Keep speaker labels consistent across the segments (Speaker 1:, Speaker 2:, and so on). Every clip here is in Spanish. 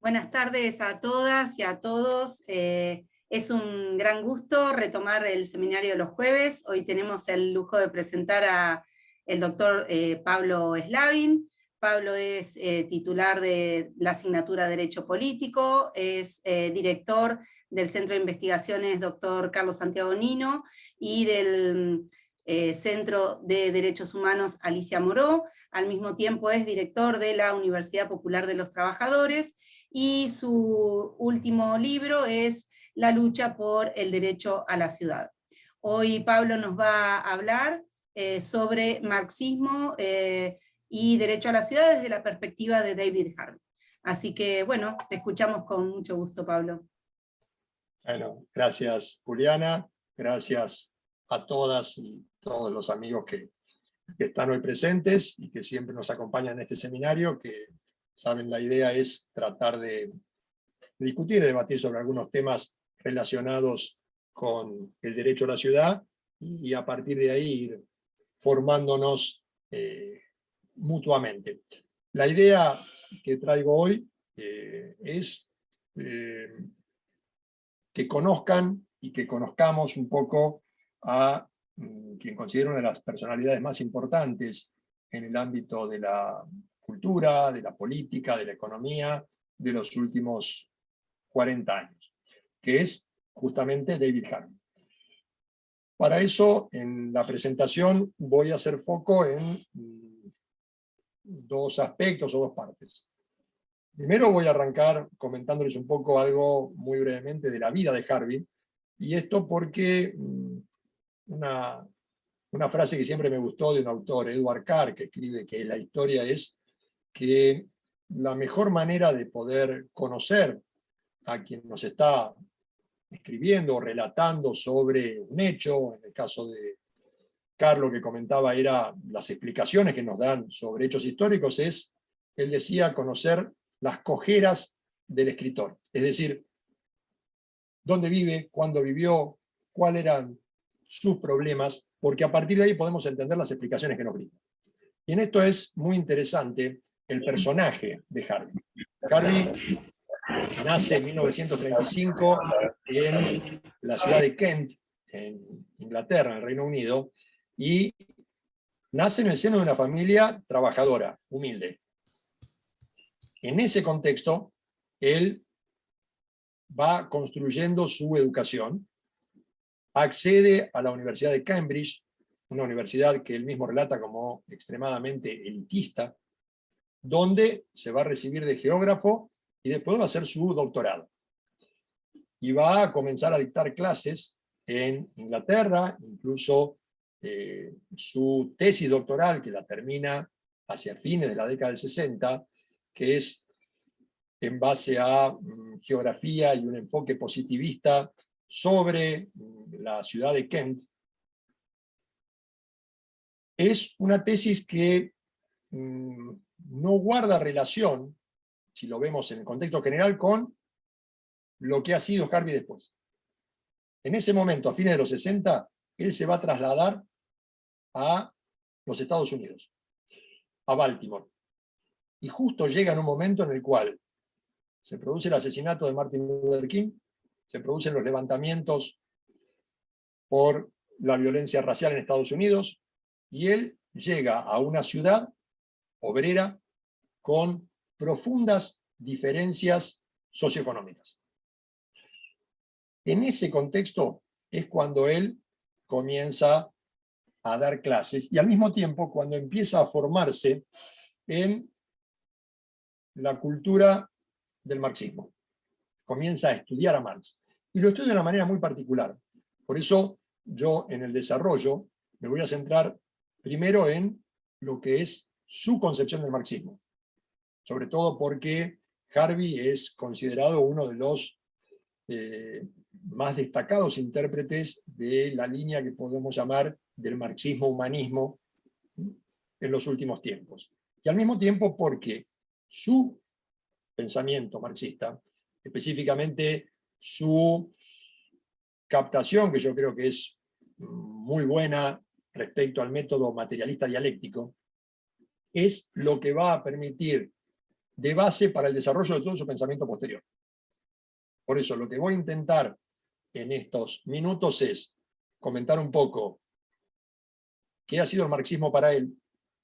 Speaker 1: Buenas tardes a todas y a todos. Es un gran gusto retomar el seminario de los jueves. Hoy tenemos el lujo de presentar a el doctor Pablo Slavin. Pablo es titular de la asignatura de Derecho Político, es director del Centro de Investigaciones Dr. Carlos Santiago Nino y del Centro de Derechos Humanos Alicia Moró. Al mismo tiempo es director de la Universidad Popular de los Trabajadores, y su último libro es La lucha por el derecho a la ciudad. Hoy Pablo nos va a hablar sobre marxismo y derecho a la ciudad desde la perspectiva de David Harvey. Así que, bueno, te escuchamos con mucho gusto, Pablo.
Speaker 2: Bueno, gracias, Juliana. Gracias a todas y todos los amigos que están hoy presentes y que siempre nos acompañan en este seminario, que saben, la idea es tratar de discutir, de debatir sobre algunos temas relacionados con el derecho a la ciudad y a partir de ahí ir formándonos mutuamente. La idea que traigo hoy es que conozcan y que conozcamos un poco a quien considero una de las personalidades más importantes en el ámbito de la cultura, de la política, de la economía de los últimos 40 años, que es justamente David Harvey. Para eso, en la presentación voy a hacer foco en dos aspectos o dos partes. Primero voy a arrancar comentándoles un poco algo muy brevemente de la vida de Harvey, y esto porque una frase que siempre me gustó de un autor, Edward Carr, que escribe que la historia es que la mejor manera de poder conocer a quien nos está escribiendo o relatando sobre un hecho, en el caso de Carr lo que comentaba era las explicaciones que nos dan sobre hechos históricos, él decía, conocer las cojeras del escritor, es decir, dónde vive, cuándo vivió, cuáles eran sus problemas, porque a partir de ahí podemos entender las explicaciones que nos brindan. Y en esto es muy interesante el personaje de Harvey. Harvey nace en 1935 en la ciudad de Kent, en Inglaterra, en el Reino Unido, y nace en el seno de una familia trabajadora, humilde. En ese contexto, él va construyendo su educación, accede a la Universidad de Cambridge, una universidad que él mismo relata como extremadamente elitista, donde se va a recibir de geógrafo y después va a hacer su doctorado. Y va a comenzar a dictar clases en Inglaterra, incluso su tesis doctoral, que la termina hacia fines de la década del 60, que es en base a geografía y un enfoque positivista sobre la ciudad de Kent, es una tesis que no guarda relación, si lo vemos en el contexto general, con lo que ha sido Harvey después. En ese momento, a fines de los 60, él se va a trasladar a los Estados Unidos, a Baltimore. Y justo llega en un momento en el cual se produce el asesinato de Martin Luther King, se producen los levantamientos por la violencia racial en Estados Unidos, y él llega a una ciudad obrera con profundas diferencias socioeconómicas. En ese contexto es cuando él comienza a dar clases y al mismo tiempo cuando empieza a formarse en la cultura del marxismo. Comienza a estudiar a Marx. Y lo estudia de una manera muy particular. Por eso yo en el desarrollo me voy a centrar primero en lo que es su concepción del marxismo. Sobre todo porque Harvey es considerado uno de los más destacados intérpretes de la línea que podemos llamar del marxismo-humanismo en los últimos tiempos. Y al mismo tiempo porque su pensamiento marxista, específicamente su captación, que yo creo que es muy buena respecto al método materialista dialéctico, es lo que va a permitir de base para el desarrollo de todo su pensamiento posterior. Por eso lo que voy a intentar en estos minutos es comentar un poco qué ha sido el marxismo para él,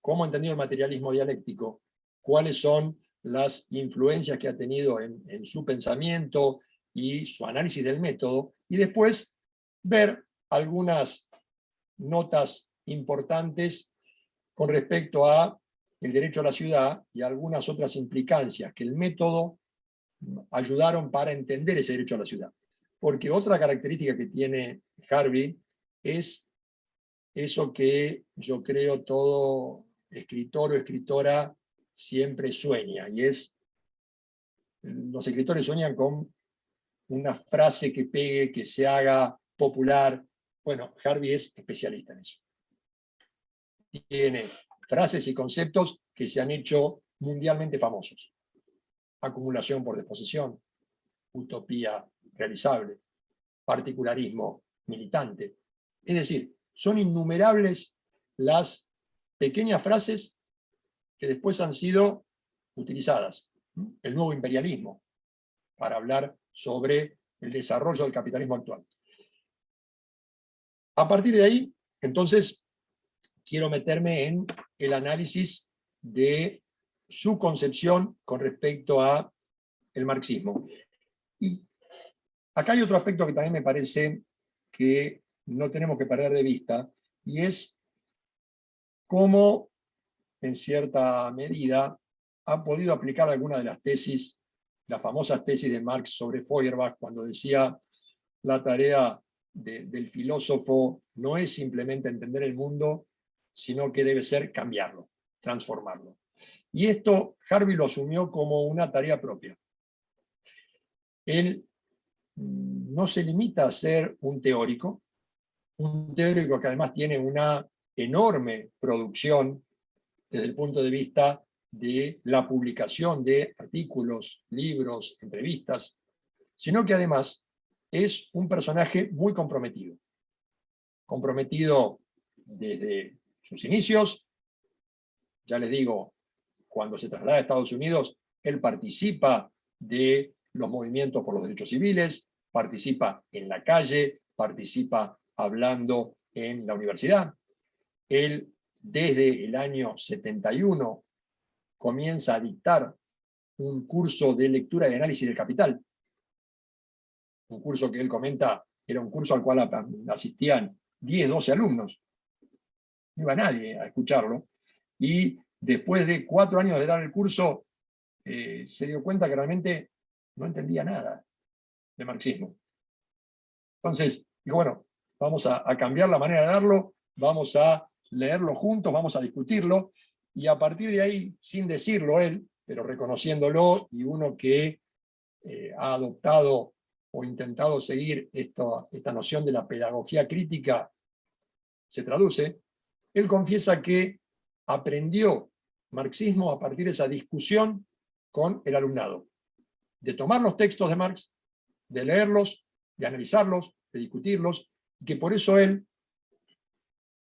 Speaker 2: cómo ha entendido el materialismo dialéctico, cuáles son las influencias que ha tenido en su pensamiento y su análisis del método, y después ver algunas notas importantes con respecto a el derecho a la ciudad y algunas otras implicancias que el método ayudaron para entender ese derecho a la ciudad. Porque otra característica que tiene Harvey es eso que yo creo todo escritor o escritora siempre sueña, y es, los escritores sueñan con una frase que pegue, que se haga popular. Bueno, Harvey es especialista en eso. Tiene frases y conceptos que se han hecho mundialmente famosos. Acumulación por disposición, utopía realizable, particularismo militante. Es decir, son innumerables las pequeñas frases que después han sido utilizadas. El nuevo imperialismo, para hablar sobre el desarrollo del capitalismo actual. A partir de ahí, entonces, quiero meterme en el análisis de su concepción con respecto a el marxismo. Y acá hay otro aspecto que también me parece que no tenemos que perder de vista, y es cómo, en cierta medida, ha podido aplicar alguna de las tesis, las famosas tesis de Marx sobre Feuerbach, cuando decía la tarea del filósofo no es simplemente entender el mundo, sino que debe ser cambiarlo, transformarlo. Y esto Harvey lo asumió como una tarea propia. Él no se limita a ser un teórico que además tiene una enorme producción desde el punto de vista de la publicación de artículos, libros, entrevistas, sino que además es un personaje muy comprometido. Comprometido desde sus inicios. Ya les digo, cuando se traslada a Estados Unidos, él participa de los movimientos por los derechos civiles, participa en la calle, participa hablando en la universidad. Él, desde el año 71, comienza a dictar un curso de lectura y análisis del Capital. Un curso que él comenta era un curso al cual asistían 10, 12 alumnos. No iba nadie a escucharlo. Y después de 4 años de dar el curso, se dio cuenta que realmente no entendía nada de marxismo. Entonces, dijo, bueno, vamos a cambiar la manera de darlo, vamos a leerlo juntos, vamos a discutirlo, y a partir de ahí, sin decirlo él, pero reconociéndolo, y uno que ha adoptado o intentado seguir esta noción de la pedagogía crítica, se traduce, él confiesa que aprendió marxismo a partir de esa discusión con el alumnado, de tomar los textos de Marx, de leerlos, de analizarlos, de discutirlos, y que por eso él,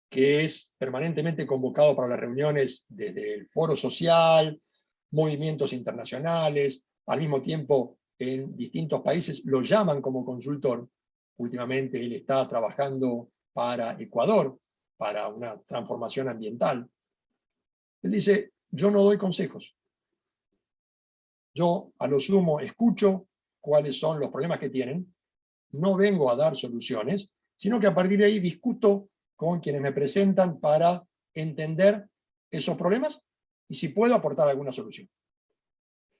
Speaker 2: que es permanentemente convocado para las reuniones desde el Foro Social, movimientos internacionales, al mismo tiempo en distintos países, lo llaman como consultor. Últimamente él está trabajando para Ecuador, para una transformación ambiental. Él dice, yo no doy consejos. Yo, a lo sumo, escucho cuáles son los problemas que tienen, no vengo a dar soluciones, sino que a partir de ahí discuto con quienes me presentan para entender esos problemas y si puedo aportar alguna solución.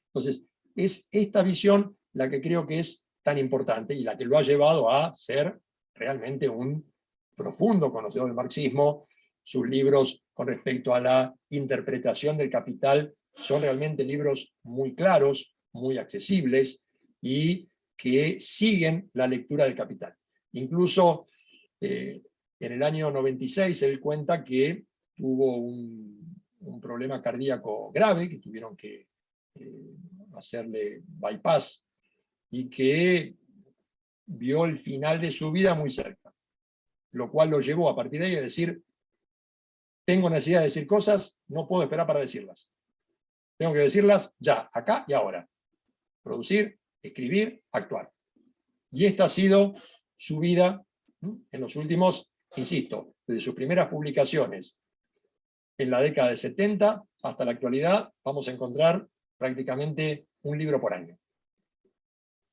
Speaker 2: Entonces, es esta visión la que creo que es tan importante y la que lo ha llevado a ser realmente un profundo conocedor del marxismo. Sus libros con respecto a la interpretación del Capital son realmente libros muy claros, muy accesibles y que siguen la lectura del Capital. Incluso en el año 96 él cuenta que tuvo un problema cardíaco grave, que tuvieron que hacerle bypass, y que vio el final de su vida muy cerca, lo cual lo llevó a partir de ahí a decir, tengo necesidad de decir cosas, no puedo esperar para decirlas. Tengo que decirlas ya, acá y ahora. Producir, escribir, actuar. Y esta ha sido su vida en los últimos, insisto, desde sus primeras publicaciones en la década del 70 hasta la actualidad, vamos a encontrar prácticamente un libro por año.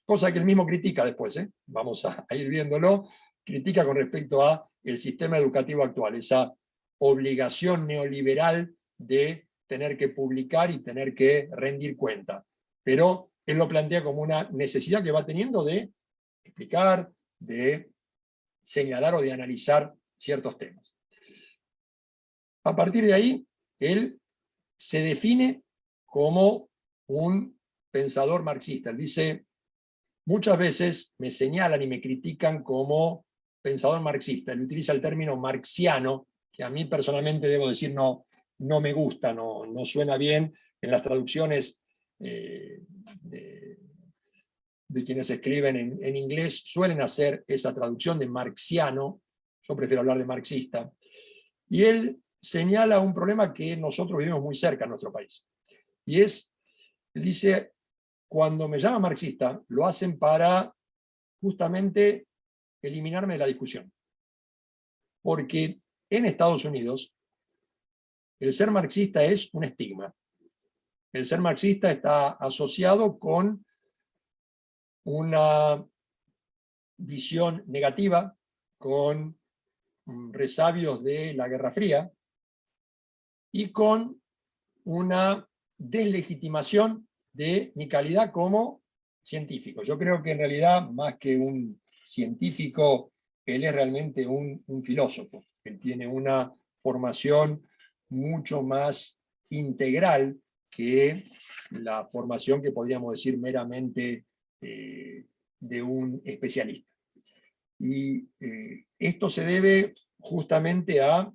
Speaker 2: Cosa que él mismo critica después, vamos a ir viéndolo, critica con respecto a el sistema educativo actual, esa obligación neoliberal de tener que publicar y tener que rendir cuenta. Pero él lo plantea como una necesidad que va teniendo de explicar, de señalar o de analizar ciertos temas. A partir de ahí, él se define como un pensador marxista. Él dice, muchas veces me señalan y me critican como pensador marxista. Él utiliza el término marxiano, que a mí personalmente debo decir no me gusta, no suena bien en las traducciones de quienes escriben en inglés, suelen hacer esa traducción de marxiano. Yo prefiero hablar de marxista. Y él señala un problema que nosotros vivimos muy cerca en nuestro país. Y es, él dice, cuando me llaman marxista, lo hacen para justamente eliminarme de la discusión. Porque en Estados Unidos, el ser marxista es un estigma. El ser marxista está asociado con una visión negativa, con resabios de la Guerra Fría y con una deslegitimación de mi calidad como científico. Yo creo que en realidad, más que un científico, él es realmente un filósofo. Él tiene una formación mucho más integral que la formación que podríamos decir meramente de un especialista. Y esto se debe justamente a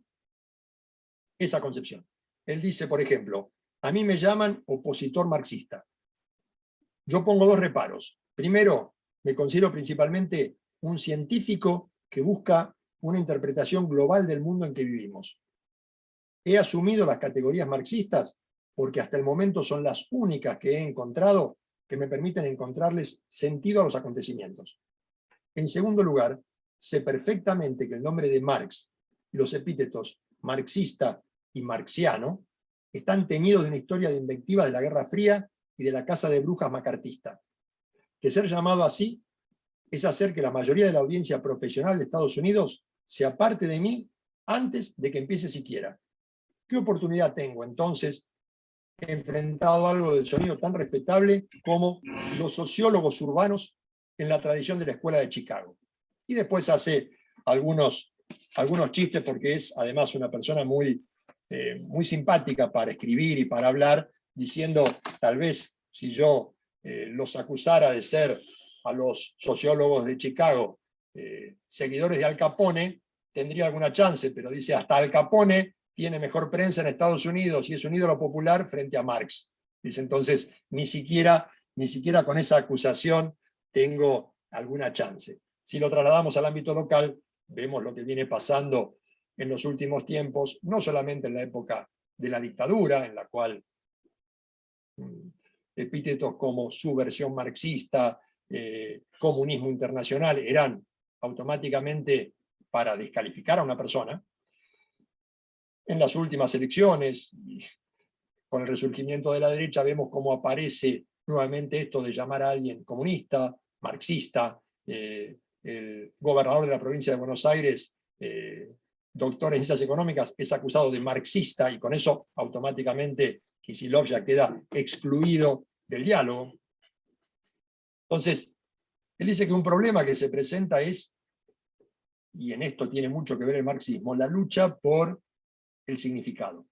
Speaker 2: esa concepción. Él dice, por ejemplo, a mí me llaman opositor marxista. Yo pongo dos reparos. Primero, me considero principalmente un científico que busca una interpretación global del mundo en que vivimos. He asumido las categorías marxistas porque hasta el momento son las únicas que he encontrado que me permiten encontrarles sentido a los acontecimientos. En segundo lugar, sé perfectamente que el nombre de Marx y los epítetos marxista y marxiano están teñidos de una historia de invectiva de la Guerra Fría y de la caza de brujas macartista. Que ser llamado así es hacer que la mayoría de la audiencia profesional de Estados Unidos se aparte de mí antes de que empiece siquiera. ¿Qué oportunidad tengo entonces, enfrentado a algo del sonido tan respetable como los sociólogos urbanos en la tradición de la Escuela de Chicago? Y después hace algunos chistes porque es además una persona muy simpática para escribir y para hablar, diciendo, tal vez si yo los acusara de ser a los sociólogos de Chicago seguidores de Al Capone, tendría alguna chance, pero dice, hasta Al Capone tiene mejor prensa en Estados Unidos y es un ídolo popular frente a Marx. Dice, entonces, ni siquiera con esa acusación tengo alguna chance. Si lo trasladamos al ámbito local, vemos lo que viene pasando en los últimos tiempos, no solamente en la época de la dictadura, en la cual epítetos como subversión marxista, comunismo internacional, eran automáticamente para descalificar a una persona. En las últimas elecciones, con el resurgimiento de la derecha, vemos cómo aparece nuevamente esto de llamar a alguien comunista, marxista. El gobernador de la provincia de Buenos Aires, doctor en ciencias económicas, es acusado de marxista y con eso automáticamente Kicillof ya queda excluido del diálogo. Entonces, él dice que un problema que se presenta es, y en esto tiene mucho que ver el marxismo, la lucha por el significado,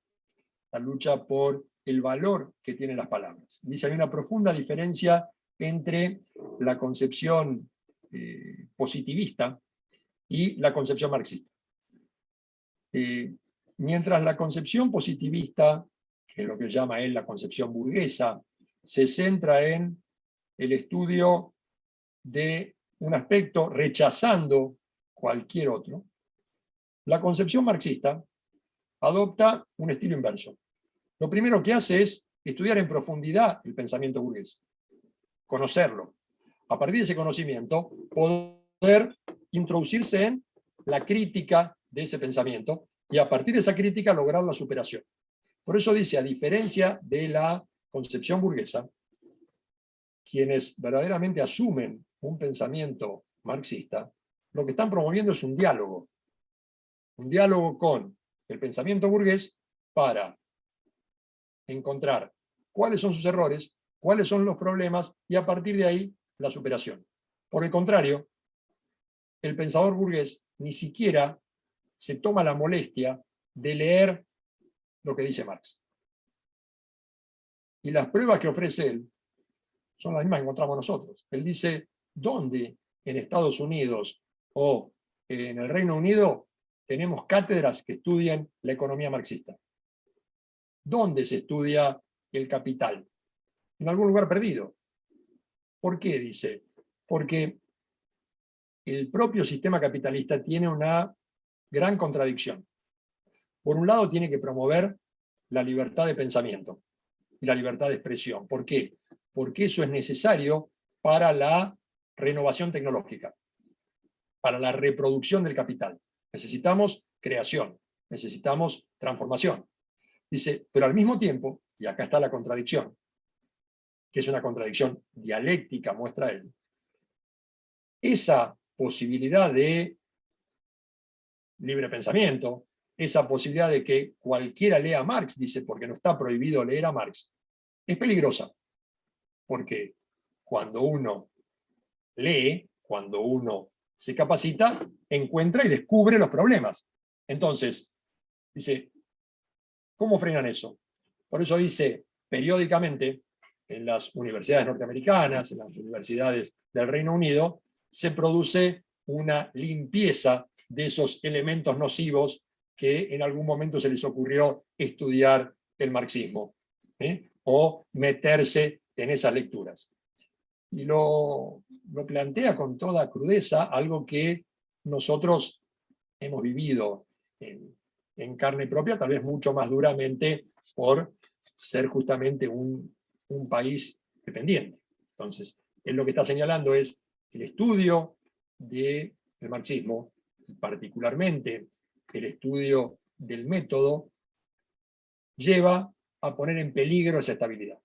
Speaker 2: la lucha por el valor que tienen las palabras. Dice, hay una profunda diferencia entre la concepción positivista y la concepción marxista. Mientras la concepción positivista, que es lo que llama él la concepción burguesa, se centra en el estudio de un aspecto rechazando cualquier otro, la concepción marxista adopta un estilo inverso. Lo primero que hace es estudiar en profundidad el pensamiento burgués, conocerlo. A partir de ese conocimiento, poder introducirse en la crítica de ese pensamiento y a partir de esa crítica lograr la superación. Por eso dice, a diferencia de la concepción burguesa, quienes verdaderamente asumen un pensamiento marxista, lo que están promoviendo es un diálogo con el pensamiento burgués para encontrar cuáles son sus errores, cuáles son los problemas y a partir de ahí la superación. Por el contrario, el pensador burgués ni siquiera se toma la molestia de leer lo que dice Marx. Y las pruebas que ofrece él son las mismas que encontramos nosotros. Él dice, ¿dónde en Estados Unidos o en el Reino Unido tenemos cátedras que estudian la economía marxista? ¿Dónde se estudia el capital? En algún lugar perdido. ¿Por qué? Dice, porque el propio sistema capitalista tiene una gran contradicción. Por un lado, tiene que promover la libertad de pensamiento y la libertad de expresión. ¿Por qué? Porque eso es necesario para la renovación tecnológica, para la reproducción del capital. Necesitamos creación, necesitamos transformación. Dice, pero al mismo tiempo, y acá está la contradicción, que es una contradicción dialéctica, muestra él, esa posibilidad de libre pensamiento, esa posibilidad de que cualquiera lea a Marx, dice, porque no está prohibido leer a Marx, es peligrosa. Porque cuando uno lee, cuando uno se capacita, encuentra y descubre los problemas. Entonces, dice, ¿cómo frenan eso? Por eso dice, periódicamente, en las universidades norteamericanas, en las universidades del Reino Unido, se produce una limpieza de esos elementos nocivos que en algún momento se les ocurrió estudiar el marxismo, o meterse en esas lecturas. Y lo plantea con toda crudeza, algo que nosotros hemos vivido en carne propia, tal vez mucho más duramente por ser justamente un país dependiente. Entonces, él lo que está señalando es el estudio del marxismo, y particularmente el estudio del método, lleva a poner en peligro esa estabilidad.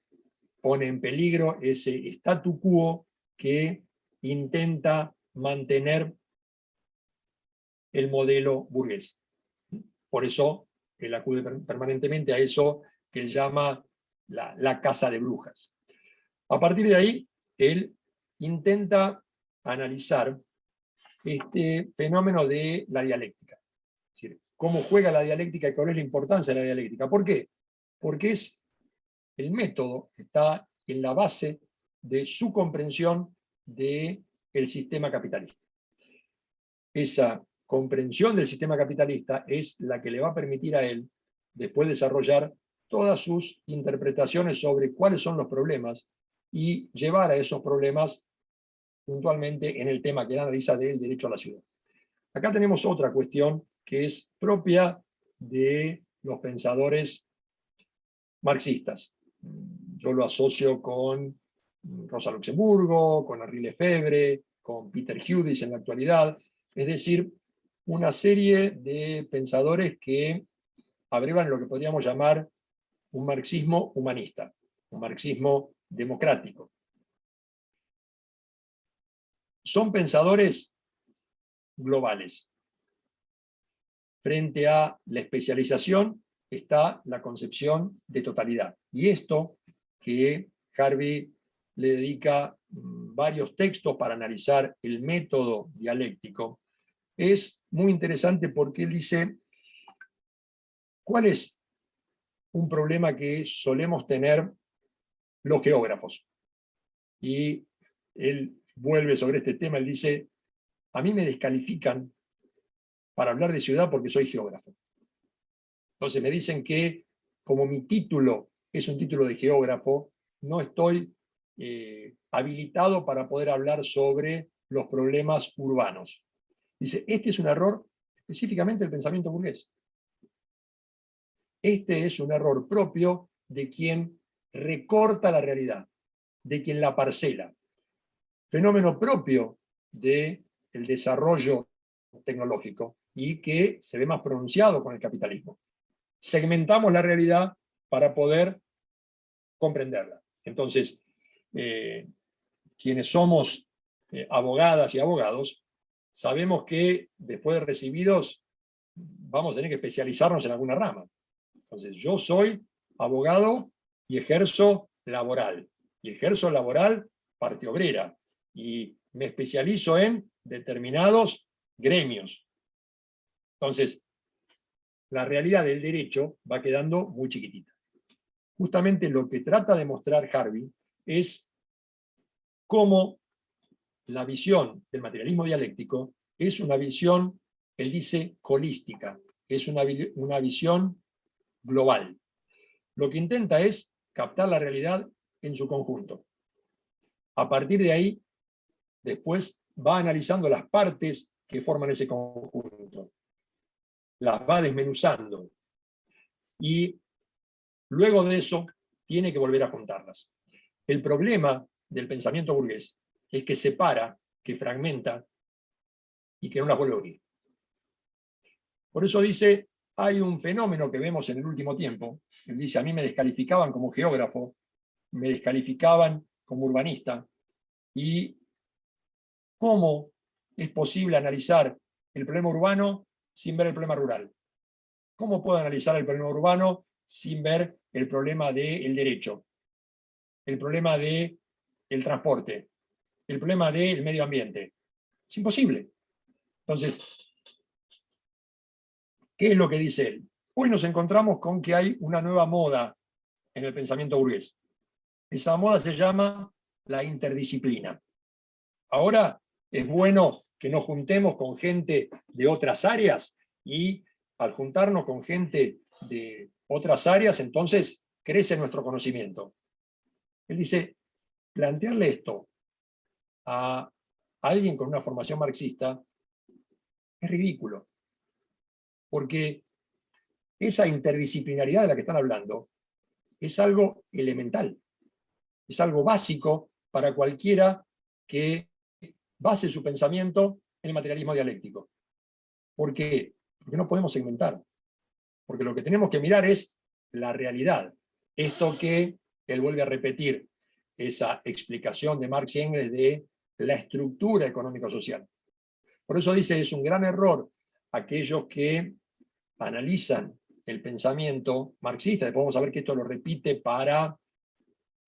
Speaker 2: Pone en peligro ese statu quo que intenta mantener el modelo burgués. Por eso él acude permanentemente a eso que él llama la casa de brujas. A partir de ahí, él intenta analizar este fenómeno de la dialéctica. Es decir, cómo juega la dialéctica y cuál es la importancia de la dialéctica. ¿Por qué? Porque es el método que está en la base de su comprensión del sistema capitalista. Esa comprensión del sistema capitalista es la que le va a permitir a él después desarrollar todas sus interpretaciones sobre cuáles son los problemas y llevar a esos problemas puntualmente en el tema que él analiza del derecho a la ciudad. Acá tenemos otra cuestión que es propia de los pensadores marxistas. Yo lo asocio con Rosa Luxemburgo, con Henri Lefebvre, con Peter Hughes en la actualidad, es decir, una serie de pensadores que abrevan lo que podríamos llamar un marxismo humanista, un marxismo democrático. Son pensadores globales. Frente a la especialización está la concepción de totalidad. Y esto, que Harvey le dedica varios textos para analizar el método dialéctico, es muy interesante porque él dice, ¿cuál es un problema que solemos tener los geógrafos? Y él vuelve sobre este tema, él dice, a mí me descalifican para hablar de ciudad porque soy geógrafo. Entonces me dicen que como mi título es un título de geógrafo, no estoy habilitado para poder hablar sobre los problemas urbanos. Dice, este es un error específicamente del pensamiento burgués. Este es un error propio de quien recorta la realidad de quien la parcela. Fenómeno propio del desarrollo tecnológico y que se ve más pronunciado con el capitalismo. Segmentamos la realidad para poder comprenderla. Entonces, quienes somos abogadas y abogados, sabemos que después de recibidos vamos a tener que especializarnos en alguna rama. Entonces, yo soy abogado y ejerzo laboral. Y ejerzo laboral parte obrera. Y me especializo en determinados gremios. Entonces, la realidad del derecho va quedando muy chiquitita. Justamente lo que trata de mostrar Harvey es cómo la visión del materialismo dialéctico es una visión, él dice, holística, es una visión global. Lo que intenta es captar la realidad en su conjunto. A partir de ahí, después va analizando las partes que forman ese conjunto. Las va desmenuzando. Y luego de eso, tiene que volver a juntarlas. El problema del pensamiento burgués es que separa, que fragmenta y que no las vuelve a unir. Por eso dice, hay un fenómeno que vemos en el último tiempo. Él dice, a mí me descalificaban como geógrafo, me descalificaban como urbanista, y cómo es posible analizar el problema urbano sin ver el problema rural. ¿Cómo puedo analizar el problema urbano sin ver el problema del derecho, el problema del transporte, el problema del medio ambiente? Es imposible. Entonces, ¿qué es lo que dice él? Hoy nos encontramos con que hay una nueva moda en el pensamiento burgués. Esa moda se llama la interdisciplina. Ahora es bueno que nos juntemos con gente de otras áreas y al juntarnos con gente de otras áreas, entonces crece nuestro conocimiento. Él dice, plantearle esto a alguien con una formación marxista es ridículo, porque esa interdisciplinaridad de la que están hablando es algo elemental, es algo básico para cualquiera que base su pensamiento en el materialismo dialéctico. ¿Por qué? Porque no podemos segmentar. Porque lo que tenemos que mirar es la realidad. Esto que él vuelve a repetir, esa explicación de Marx y Engels de la estructura económico-social. Por eso dice, es un gran error aquellos que analizan el pensamiento marxista. Después vamos a ver que esto lo repite para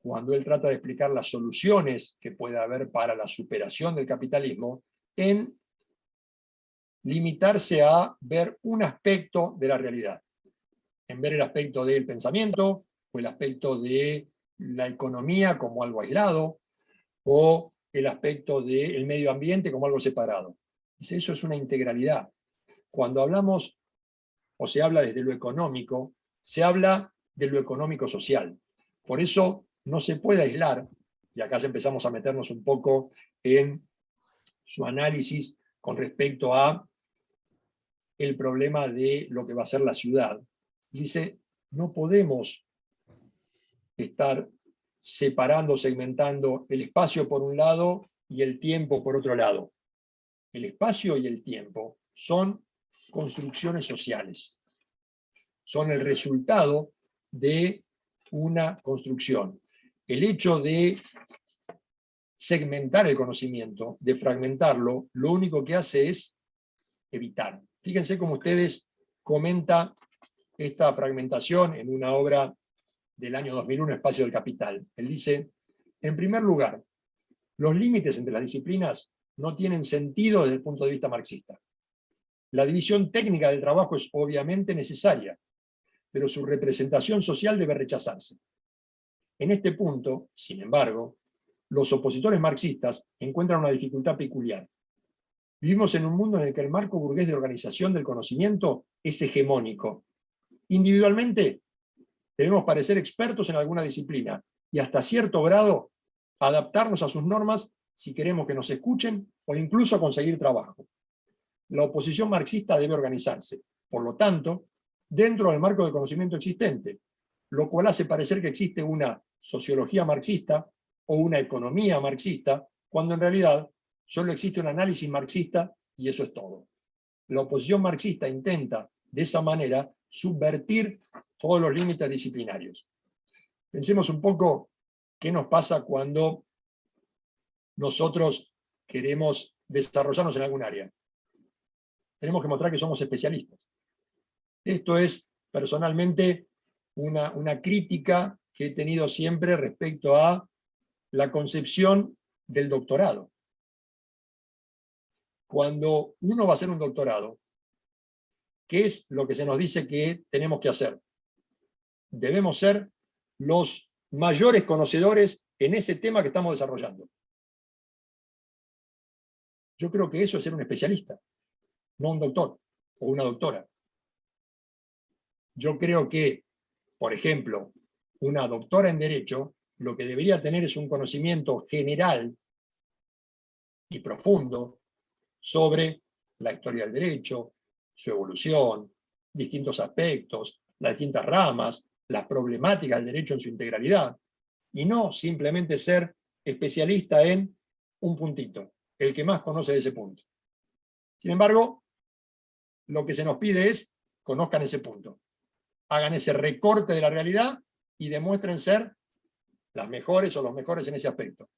Speaker 2: cuando él trata de explicar las soluciones que puede haber para la superación del capitalismo, en limitarse a ver un aspecto de la realidad, en ver el aspecto del pensamiento, o el aspecto de la economía como algo aislado, o el aspecto del medio ambiente como algo separado. Dice, eso es una integralidad. Cuando hablamos, o se habla desde lo económico, se habla de lo económico-social. Por eso no se puede aislar, y acá ya empezamos a meternos un poco en su análisis con respecto a el problema de lo que va a ser la ciudad. Dice, no podemos estar separando, segmentando el espacio por un lado y el tiempo por otro lado. El espacio y el tiempo son construcciones sociales. Son el resultado de una construcción. El hecho de segmentar el conocimiento, de fragmentarlo, lo único que hace es evitar. Fíjense cómo ustedes comenta esta fragmentación en una obra del año 2001, Espacio del Capital. Él dice, en primer lugar, los límites entre las disciplinas no tienen sentido desde el punto de vista marxista. La división técnica del trabajo es obviamente necesaria, pero su representación social debe rechazarse. En este punto, sin embargo, los opositores marxistas encuentran una dificultad peculiar. Vivimos en un mundo en el que el marco burgués de organización del conocimiento es hegemónico. Individualmente, debemos parecer expertos en alguna disciplina y hasta cierto grado adaptarnos a sus normas si queremos que nos escuchen o incluso conseguir trabajo. La oposición marxista debe organizarse, por lo tanto, dentro del marco de conocimiento existente, lo cual hace parecer que existe una sociología marxista o una economía marxista, cuando en realidad solo existe un análisis marxista y eso es todo. La oposición marxista intenta, de esa manera, subvertir todos los límites disciplinarios. Pensemos un poco qué nos pasa cuando nosotros queremos desarrollarnos en algún área. Tenemos que mostrar que somos especialistas. Esto es, personalmente, una crítica que he tenido siempre respecto a la concepción del doctorado. Cuando uno va a hacer un doctorado, ¿qué es lo que se nos dice que tenemos que hacer? Debemos ser los mayores conocedores en ese tema que estamos desarrollando. Yo creo que eso es ser un especialista, no un doctor o una doctora. Yo creo que, por ejemplo, una doctora en Derecho lo que debería tener es un conocimiento general y profundo sobre la historia del derecho, su evolución, distintos aspectos, las distintas ramas, las problemáticas del derecho en su integralidad, y no simplemente ser especialista en un puntito, el que más conoce de ese punto. Sin embargo, lo que se nos pide es conozcan ese punto, hagan ese recorte de la realidad y demuestren ser las mejores o los mejores en ese aspecto.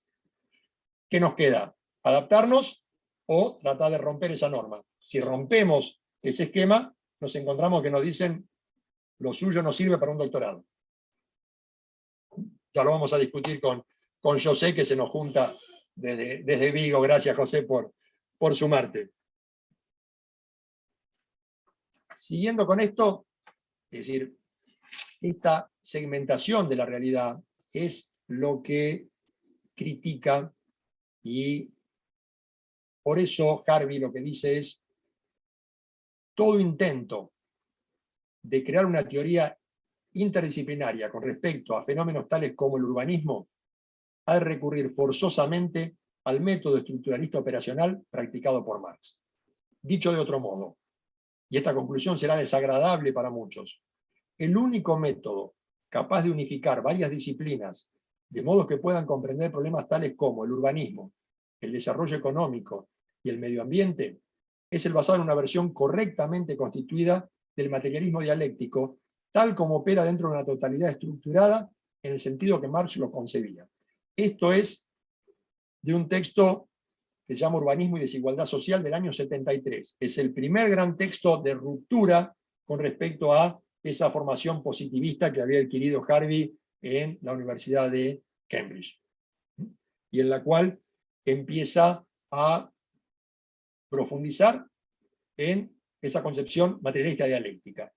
Speaker 2: ¿Qué nos queda? ¿Adaptarnos o tratar de romper esa norma? Si rompemos ese esquema, nos encontramos que nos dicen lo suyo no sirve para un doctorado. Ya lo vamos a discutir con José, que se nos junta desde Vigo. Gracias, José, por sumarte. Siguiendo con esto, es decir, esta segmentación de la realidad es lo que critica, y por eso Harvey lo que dice es: todo intento de crear una teoría interdisciplinaria con respecto a fenómenos tales como el urbanismo ha de recurrir forzosamente al método estructuralista operacional practicado por Marx. Dicho de otro modo, y esta conclusión será desagradable para muchos, el único método capaz de unificar varias disciplinas de modo que puedan comprender problemas tales como el urbanismo, el desarrollo económico y el medio ambiente, es el basado en una versión correctamente constituida del materialismo dialéctico, tal como opera dentro de una totalidad estructurada en el sentido que Marx lo concebía. Esto es de un texto que se llama Urbanismo y Desigualdad Social del año 73. Es el primer gran texto de ruptura con respecto a esa formación positivista que había adquirido Harvey en la Universidad de Cambridge, y en la cual empieza a profundizar en esa concepción materialista dialéctica.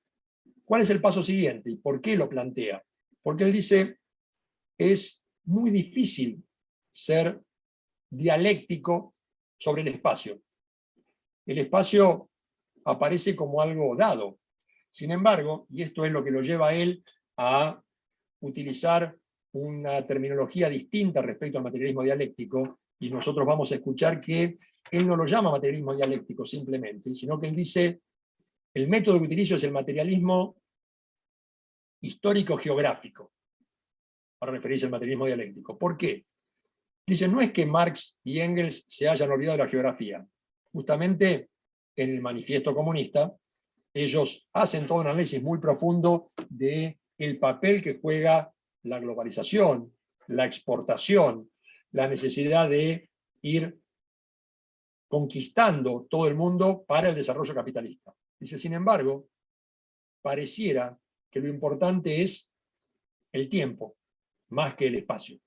Speaker 2: ¿Cuál es el paso siguiente y por qué lo plantea? Porque él dice, es muy difícil ser dialéctico sobre el espacio. El espacio aparece como algo dado. Sin embargo, y esto es lo que lo lleva a él a utilizar una terminología distinta respecto al materialismo dialéctico, y nosotros vamos a escuchar que él no lo llama materialismo dialéctico simplemente, sino que él dice, el método que utilizo es el materialismo histórico-geográfico, para referirse al materialismo dialéctico. ¿Por qué? Dice, no es que Marx y Engels se hayan olvidado de la geografía. Justamente en el Manifiesto Comunista, ellos hacen todo un análisis muy profundo del papel que juega la globalización, la exportación, la necesidad de ir conquistando todo el mundo para el desarrollo capitalista. Dice, sin embargo, pareciera que lo importante es el tiempo, más que el espacio.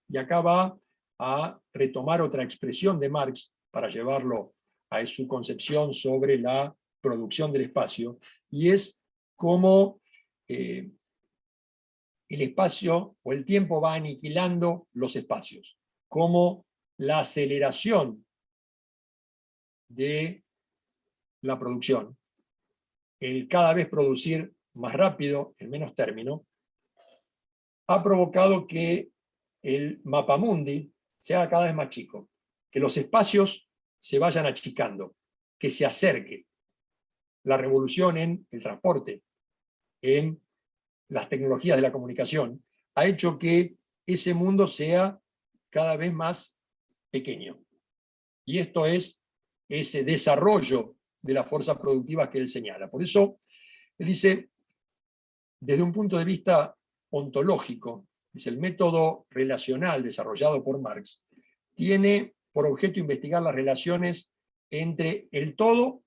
Speaker 2: Y acá va a retomar otra expresión de Marx para llevarlo a su concepción sobre la producción del espacio, y es cómo el espacio o el tiempo va aniquilando los espacios, cómo la aceleración de la producción, el cada vez producir más rápido, en menos término, ha provocado que el mapamundi sea cada vez más chico, que los espacios se vayan achicando, que se acerque. La revolución en el transporte, en las tecnologías de la comunicación, ha hecho que ese mundo sea cada vez más pequeño. Y esto es ese desarrollo de las fuerzas productivas que él señala. Por eso, él dice, desde un punto de vista ontológico, es el método relacional desarrollado por Marx, tiene por objeto investigar las relaciones entre el todo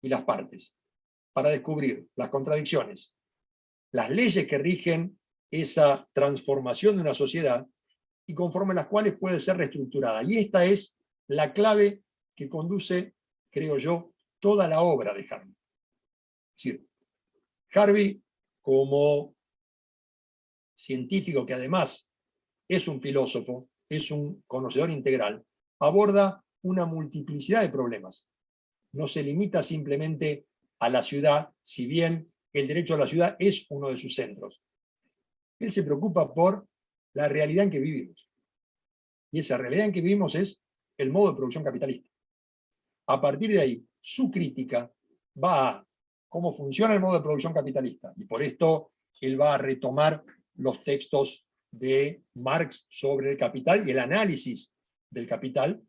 Speaker 2: y las partes, para descubrir las contradicciones, las leyes que rigen esa transformación de una sociedad y conforme a las cuales puede ser reestructurada. Y esta es la clave que conduce, creo yo, toda la obra de Harvey. Es decir, Harvey, como científico que además es un filósofo, es un conocedor integral, aborda una multiplicidad de problemas. No se limita simplemente a la ciudad, si bien el derecho a la ciudad es uno de sus centros. Él se preocupa por la realidad en que vivimos. Y esa realidad en que vivimos es el modo de producción capitalista. A partir de ahí, su crítica va a cómo funciona el modo de producción capitalista. Y por esto él va a retomar los textos de Marx sobre el capital y el análisis del capital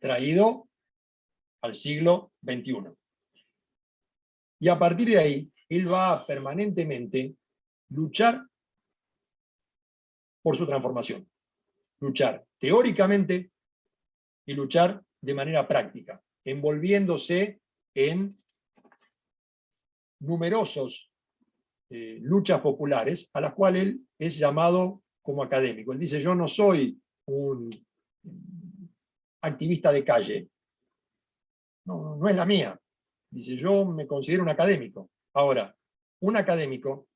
Speaker 2: traído al siglo XXI. Y a partir de ahí, él va a permanentemente luchar por su transformación. Luchar teóricamente y luchar de manera práctica, envolviéndose en numerosos luchas populares a las cuales él es llamado como académico. Él dice, yo no soy un activista de calle, no es la mía. Dice, yo me considero un académico. Ahora, un académico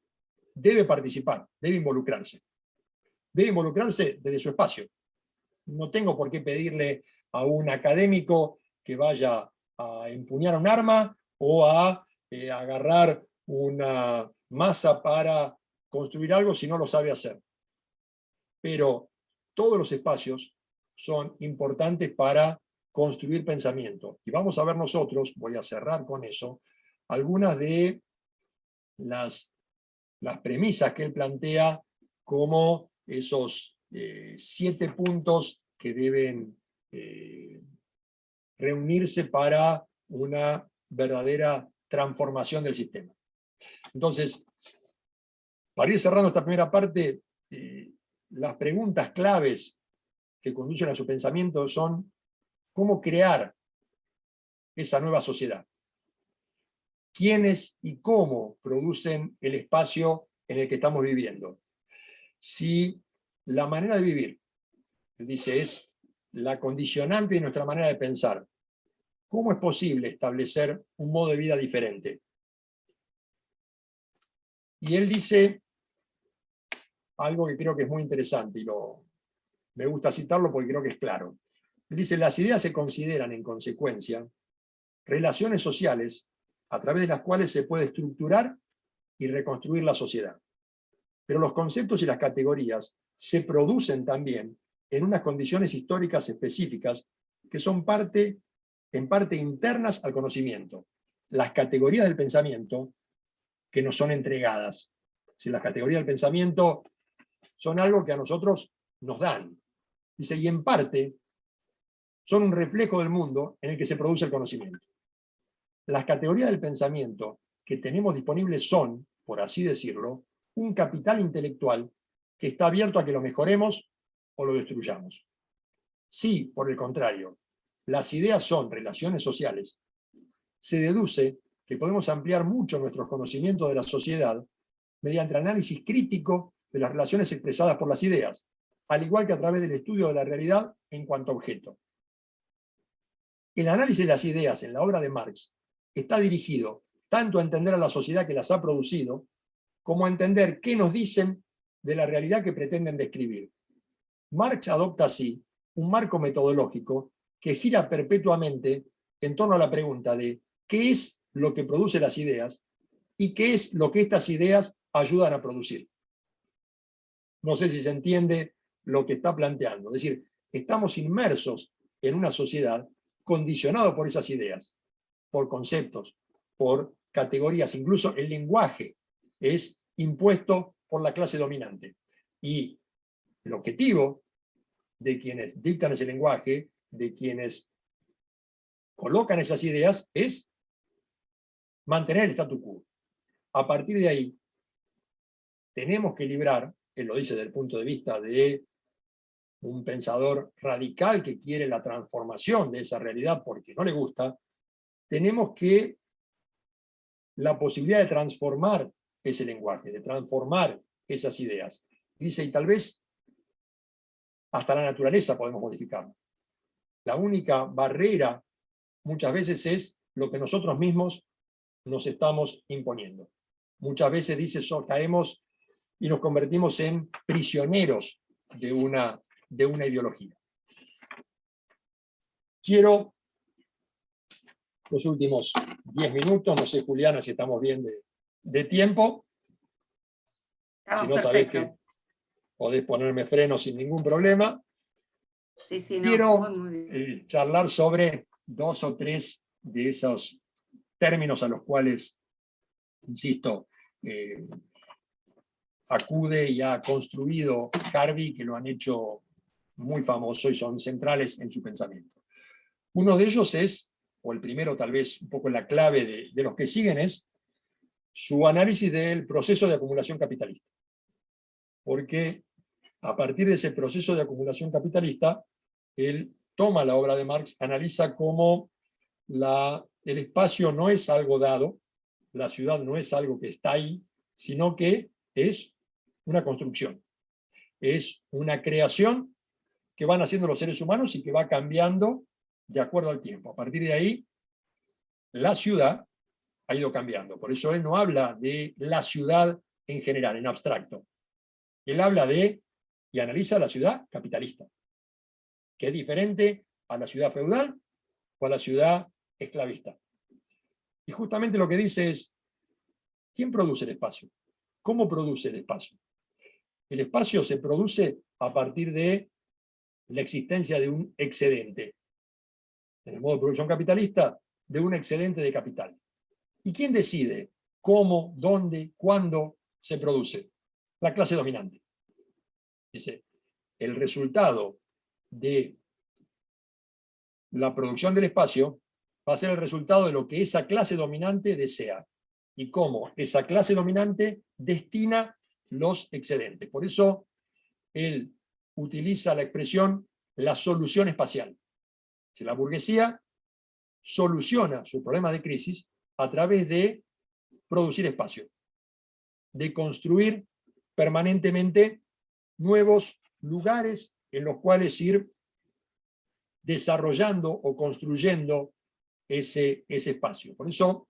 Speaker 2: debe participar, debe involucrarse. Debe involucrarse desde su espacio. No tengo por qué pedirle a un académico que vaya a empuñar un arma o a agarrar una masa para construir algo si no lo sabe hacer. Pero todos los espacios son importantes para construir pensamiento. Y vamos a ver nosotros, voy a cerrar con eso, algunas de las premisas que él plantea como esos 7 puntos que deben reunirse para una verdadera transformación del sistema. Entonces, para ir cerrando esta primera parte, las preguntas claves que conducen a su pensamiento son cómo crear esa nueva sociedad. ¿Quiénes y cómo producen el espacio en el que estamos viviendo? Si la manera de vivir, dice, es la condicionante de nuestra manera de pensar, ¿cómo es posible establecer un modo de vida diferente? Y él dice algo que creo que es muy interesante y me gusta citarlo porque creo que es claro. Él dice, las ideas se consideran en consecuencia relaciones sociales a través de las cuales se puede estructurar y reconstruir la sociedad. Pero los conceptos y las categorías se producen también en unas condiciones históricas específicas que son en parte internas al conocimiento. Las categorías del pensamiento que nos son entregadas. Si las categorías del pensamiento son algo que a nosotros nos dan. Dice, y en parte son un reflejo del mundo en el que se produce el conocimiento. Las categorías del pensamiento que tenemos disponibles son, por así decirlo, un capital intelectual que está abierto a que lo mejoremos o lo destruyamos. Si, por el contrario, las ideas son relaciones sociales, se deduce que podemos ampliar mucho nuestros conocimientos de la sociedad mediante el análisis crítico de las relaciones expresadas por las ideas, al igual que a través del estudio de la realidad en cuanto a objeto. El análisis de las ideas en la obra de Marx está dirigido tanto a entender a la sociedad que las ha producido, como a entender qué nos dicen de la realidad que pretenden describir. Marx adopta así un marco metodológico que gira perpetuamente en torno a la pregunta de qué es lo que produce las ideas y qué es lo que estas ideas ayudan a producir. No sé si se entiende lo que está planteando. Es decir, estamos inmersos en una sociedad condicionada por esas ideas, por conceptos, por categorías, incluso el lenguaje es impuesto por la clase dominante. Y el objetivo de quienes dictan ese lenguaje, de quienes colocan esas ideas, es mantener el statu quo. A partir de ahí, tenemos que librar, él lo dice desde el punto de vista de un pensador radical que quiere la transformación de esa realidad porque no le gusta, tenemos que la posibilidad de transformar ese lenguaje, de transformar esas ideas. Dice, y tal vez hasta la naturaleza podemos modificarla. La única barrera muchas veces es lo que nosotros mismos nos estamos imponiendo. Muchas veces, dice, caemos y nos convertimos en prisioneros de una ideología. Quiero los últimos 10 minutos, no sé, Juliana, si estamos bien de tiempo. Si no, sabés que podés ponerme freno sin ningún problema.
Speaker 1: Sí, sí, no,
Speaker 2: quiero
Speaker 1: muy bien.
Speaker 2: Charlar sobre 2 o 3 de esos términos a los cuales, insisto, acude y ha construido Harvey, que lo han hecho muy famoso y son centrales en su pensamiento. Uno de ellos es, o el primero tal vez un poco la clave de los que siguen, es su análisis del proceso de acumulación capitalista. Porque a partir de ese proceso de acumulación capitalista, él toma la obra de Marx, analiza cómo el espacio no es algo dado, la ciudad no es algo que está ahí, sino que es una construcción. Es una creación que van haciendo los seres humanos y que va cambiando de acuerdo al tiempo. A partir de ahí, la ciudad ha ido cambiando. Por eso él no habla de la ciudad en general, en abstracto. Él habla de y analiza la ciudad capitalista, que es diferente a la ciudad feudal o a la ciudad esclavista. Y justamente lo que dice es, ¿quién produce el espacio? ¿Cómo produce el espacio? El espacio se produce a partir de la existencia de un excedente. En el modo de producción capitalista, de un excedente de capital. ¿Y quién decide cómo, dónde, cuándo se produce? La clase dominante. Dice, el resultado de la producción del espacio va a ser el resultado de lo que esa clase dominante desea y cómo esa clase dominante destina los excedentes. Por eso él utiliza la expresión la solución espacial. Si la burguesía soluciona su problema de crisis a través de producir espacio, de construir permanentemente nuevos lugares en los cuales ir desarrollando o construyendo ese espacio. Por eso,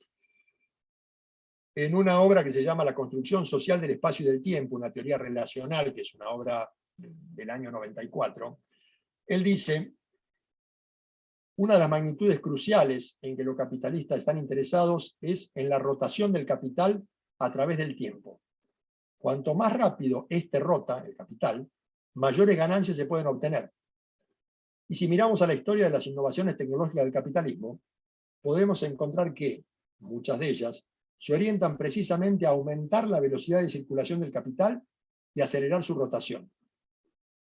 Speaker 2: en una obra que se llama La construcción social del espacio y del tiempo, una teoría relacional, que es una obra del año 94, él dice, una de las magnitudes cruciales en que los capitalistas están interesados es en la rotación del capital a través del tiempo. Cuanto más rápido este rota, el capital, mayores ganancias se pueden obtener. Y si miramos a la historia de las innovaciones tecnológicas del capitalismo, podemos encontrar que muchas de ellas se orientan precisamente a aumentar la velocidad de circulación del capital y acelerar su rotación.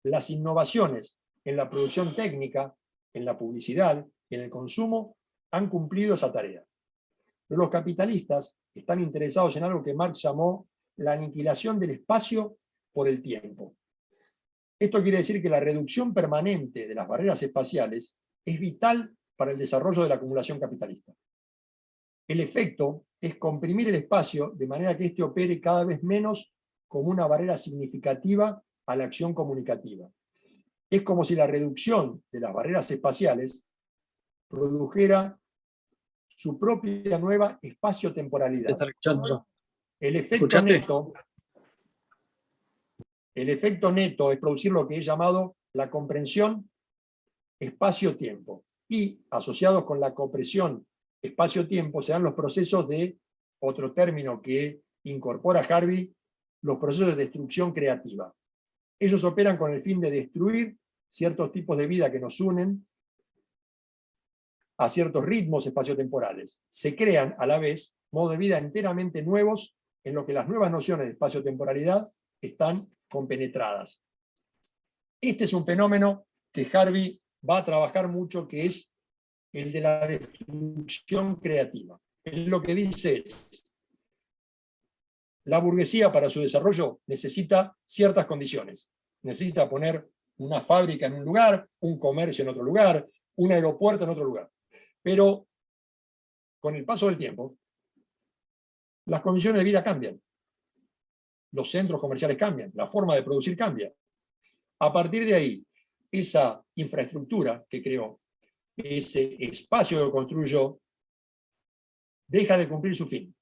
Speaker 2: Las innovaciones en la producción técnica, en la publicidad y en el consumo han cumplido esa tarea. Pero los capitalistas están interesados en algo que Marx llamó la aniquilación del espacio por el tiempo. Esto quiere decir que la reducción permanente de las barreras espaciales es vital para el desarrollo de la acumulación capitalista. El efecto es comprimir el espacio de manera que éste opere cada vez menos como una barrera significativa a la acción comunicativa. Es como si la reducción de las barreras espaciales produjera su propia nueva espacio-temporalidad. El efecto neto es producir lo que he llamado la comprensión espacio-tiempo. Y asociados con la compresión espacio-tiempo se dan los procesos de, otro término que incorpora Harvey, los procesos de destrucción creativa. Ellos operan con el fin de destruir ciertos tipos de vida que nos unen a ciertos ritmos espaciotemporales. Se crean, a la vez, modos de vida enteramente nuevos en lo que las nuevas nociones de espacio-temporalidad están compenetradas. Este es un fenómeno que Harvey va a trabajar mucho, que es el de la destrucción creativa. Él lo que dice es, la burguesía para su desarrollo necesita ciertas condiciones. Necesita poner una fábrica en un lugar, un comercio en otro lugar, un aeropuerto en otro lugar. Pero con el paso del tiempo, las condiciones de vida cambian. Los centros comerciales cambian, la forma de producir cambia. A partir de ahí, esa infraestructura que creó, ese espacio que construyó, deja de cumplir su fin,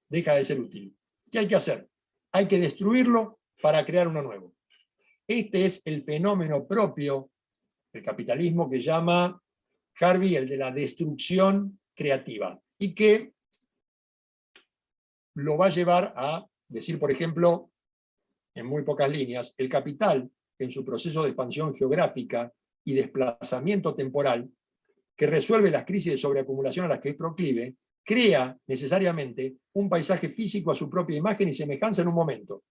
Speaker 2: deja de ser útil. ¿Qué hay que hacer? Hay que destruirlo para crear uno nuevo. Este es el fenómeno propio del capitalismo que llama Harvey el de la destrucción creativa, y que lo va a llevar a decir, por ejemplo, en muy pocas líneas, el capital, en su proceso de expansión geográfica y desplazamiento temporal, que resuelve las crisis de sobreacumulación a las que es proclive, crea necesariamente un paisaje físico a su propia imagen y semejanza en un momento,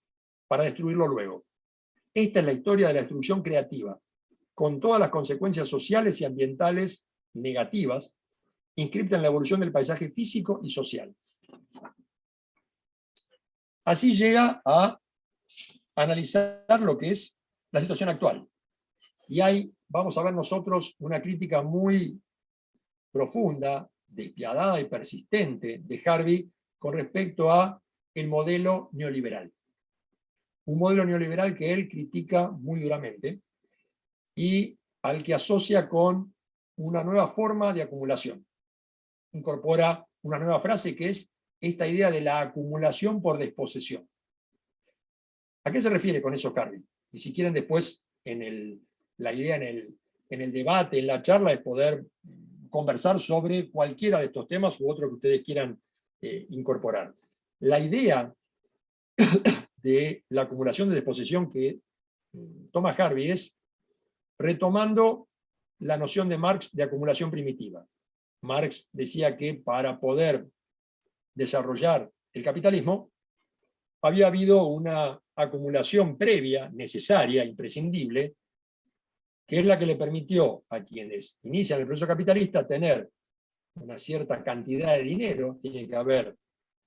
Speaker 2: para destruirlo luego. Esta es la historia de la destrucción creativa, con todas las consecuencias sociales y ambientales negativas, inscriptas en la evolución del paisaje físico y social. Así llega a analizar lo que es la situación actual. Y ahí vamos a ver nosotros una crítica muy profunda, despiadada y persistente de Harvey con respecto a el modelo neoliberal. Un modelo neoliberal que él critica muy duramente y al que asocia con una nueva forma de acumulación. Incorpora una nueva frase que es esta idea de la acumulación por desposesión. ¿A qué se refiere con eso Harvey? Y si quieren después, la idea en el debate, en la charla, es poder conversar sobre cualquiera de estos temas u otro que ustedes quieran incorporar. La idea de la acumulación de desposesión que toma Harvey es retomando la noción de Marx de acumulación primitiva. Marx decía que para poder desarrollar el capitalismo había habido una acumulación previa, necesaria, imprescindible, que es la que le permitió a quienes inician el proceso capitalista tener una cierta cantidad de dinero, tiene que haber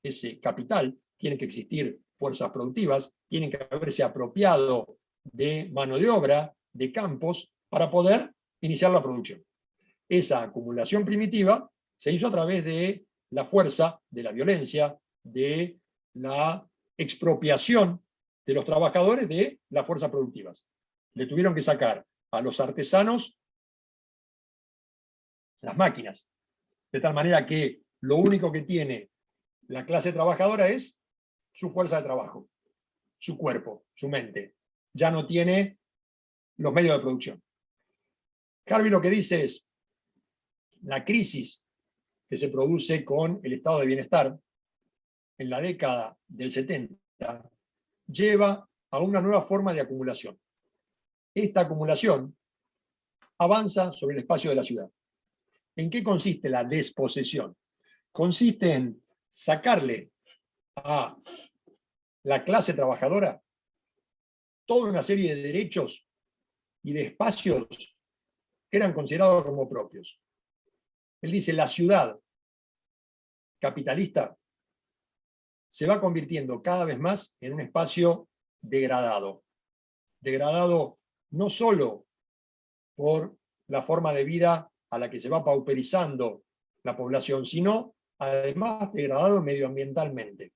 Speaker 2: ese capital, tienen que existir fuerzas productivas, tienen que haberse apropiado de mano de obra, de campos, para poder iniciar la producción. Esa acumulación primitiva se hizo a través de la fuerza, de la violencia, de la expropiación de los trabajadores de las fuerzas productivas. Le tuvieron que sacar a los artesanos las máquinas, de tal manera que lo único que tiene la clase trabajadora es su fuerza de trabajo, su cuerpo, su mente. Ya no tiene los medios de producción. Harvey lo que dice es, la crisis que se produce con el estado de bienestar en la década del 70 lleva a una nueva forma de acumulación. Esta acumulación avanza sobre el espacio de la ciudad. ¿En qué consiste la desposesión? Consiste en sacarle a la clase trabajadora toda una serie de derechos y de espacios que eran considerados como propios. Él dice, la ciudad capitalista se va convirtiendo cada vez más en un espacio degradado. Degradado no solo por la forma de vida a la que se va pauperizando la población, sino además degradado medioambientalmente.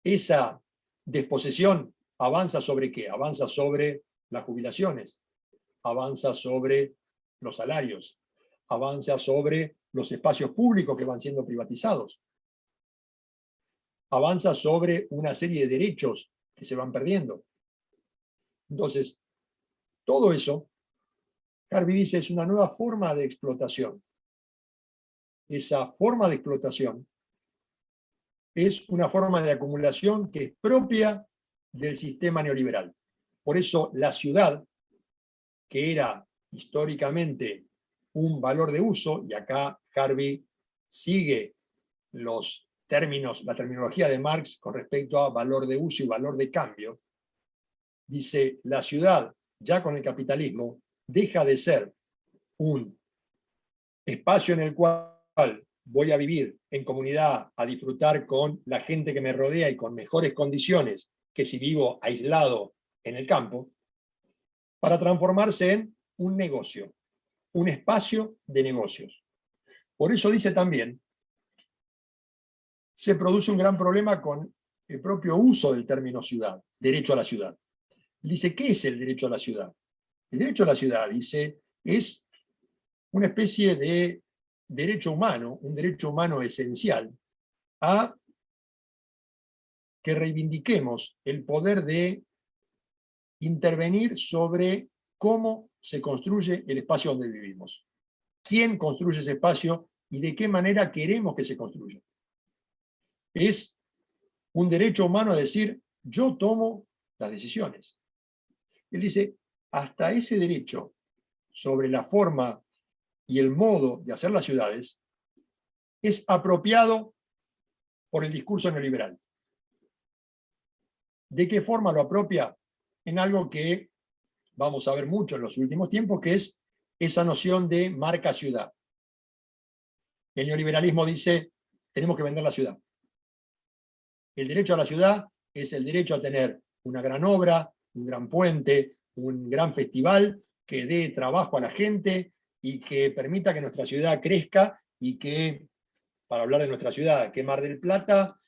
Speaker 2: Esa desposesión avanza sobre ¿qué? Avanza sobre las jubilaciones, avanza sobre los salarios, avanza sobre los espacios públicos que van siendo privatizados, avanza sobre una serie de derechos que se van perdiendo. Entonces, todo eso, Harvey dice, es una nueva forma de explotación. Esa forma de explotación es una forma de acumulación que es propia del sistema neoliberal. Por eso la ciudad, que era históricamente un valor de uso, y acá Harvey sigue los la terminología de Marx con respecto a valor de uso y valor de cambio, dice, la ciudad, ya con el capitalismo, deja de ser un espacio en el cual voy a vivir en comunidad, a disfrutar con la gente que me rodea y con mejores condiciones que si vivo aislado en el campo, para transformarse en un negocio, un espacio de negocios. Por eso dice también, se produce un gran problema con el propio uso del término ciudad, derecho a la ciudad. Dice, ¿qué es el derecho a la ciudad? El derecho a la ciudad, dice, es una especie de derecho humano, un derecho humano esencial, a que reivindiquemos el poder de intervenir sobre cómo se construye el espacio donde vivimos, quién construye ese espacio y de qué manera queremos que se construya. Es un derecho humano a decir, yo tomo las decisiones. Él dice, hasta ese derecho sobre la forma y el modo de hacer las ciudades es apropiado por el discurso neoliberal. ¿De qué forma lo apropia? En algo que vamos a ver mucho en los últimos tiempos, que es esa noción de marca ciudad. El neoliberalismo dice, tenemos que vender la ciudad. El derecho a la ciudad es el derecho a tener una gran obra, un gran puente, un gran festival que dé trabajo a la gente y que permita que nuestra ciudad crezca y que, para hablar de nuestra ciudad, que Mar del Plata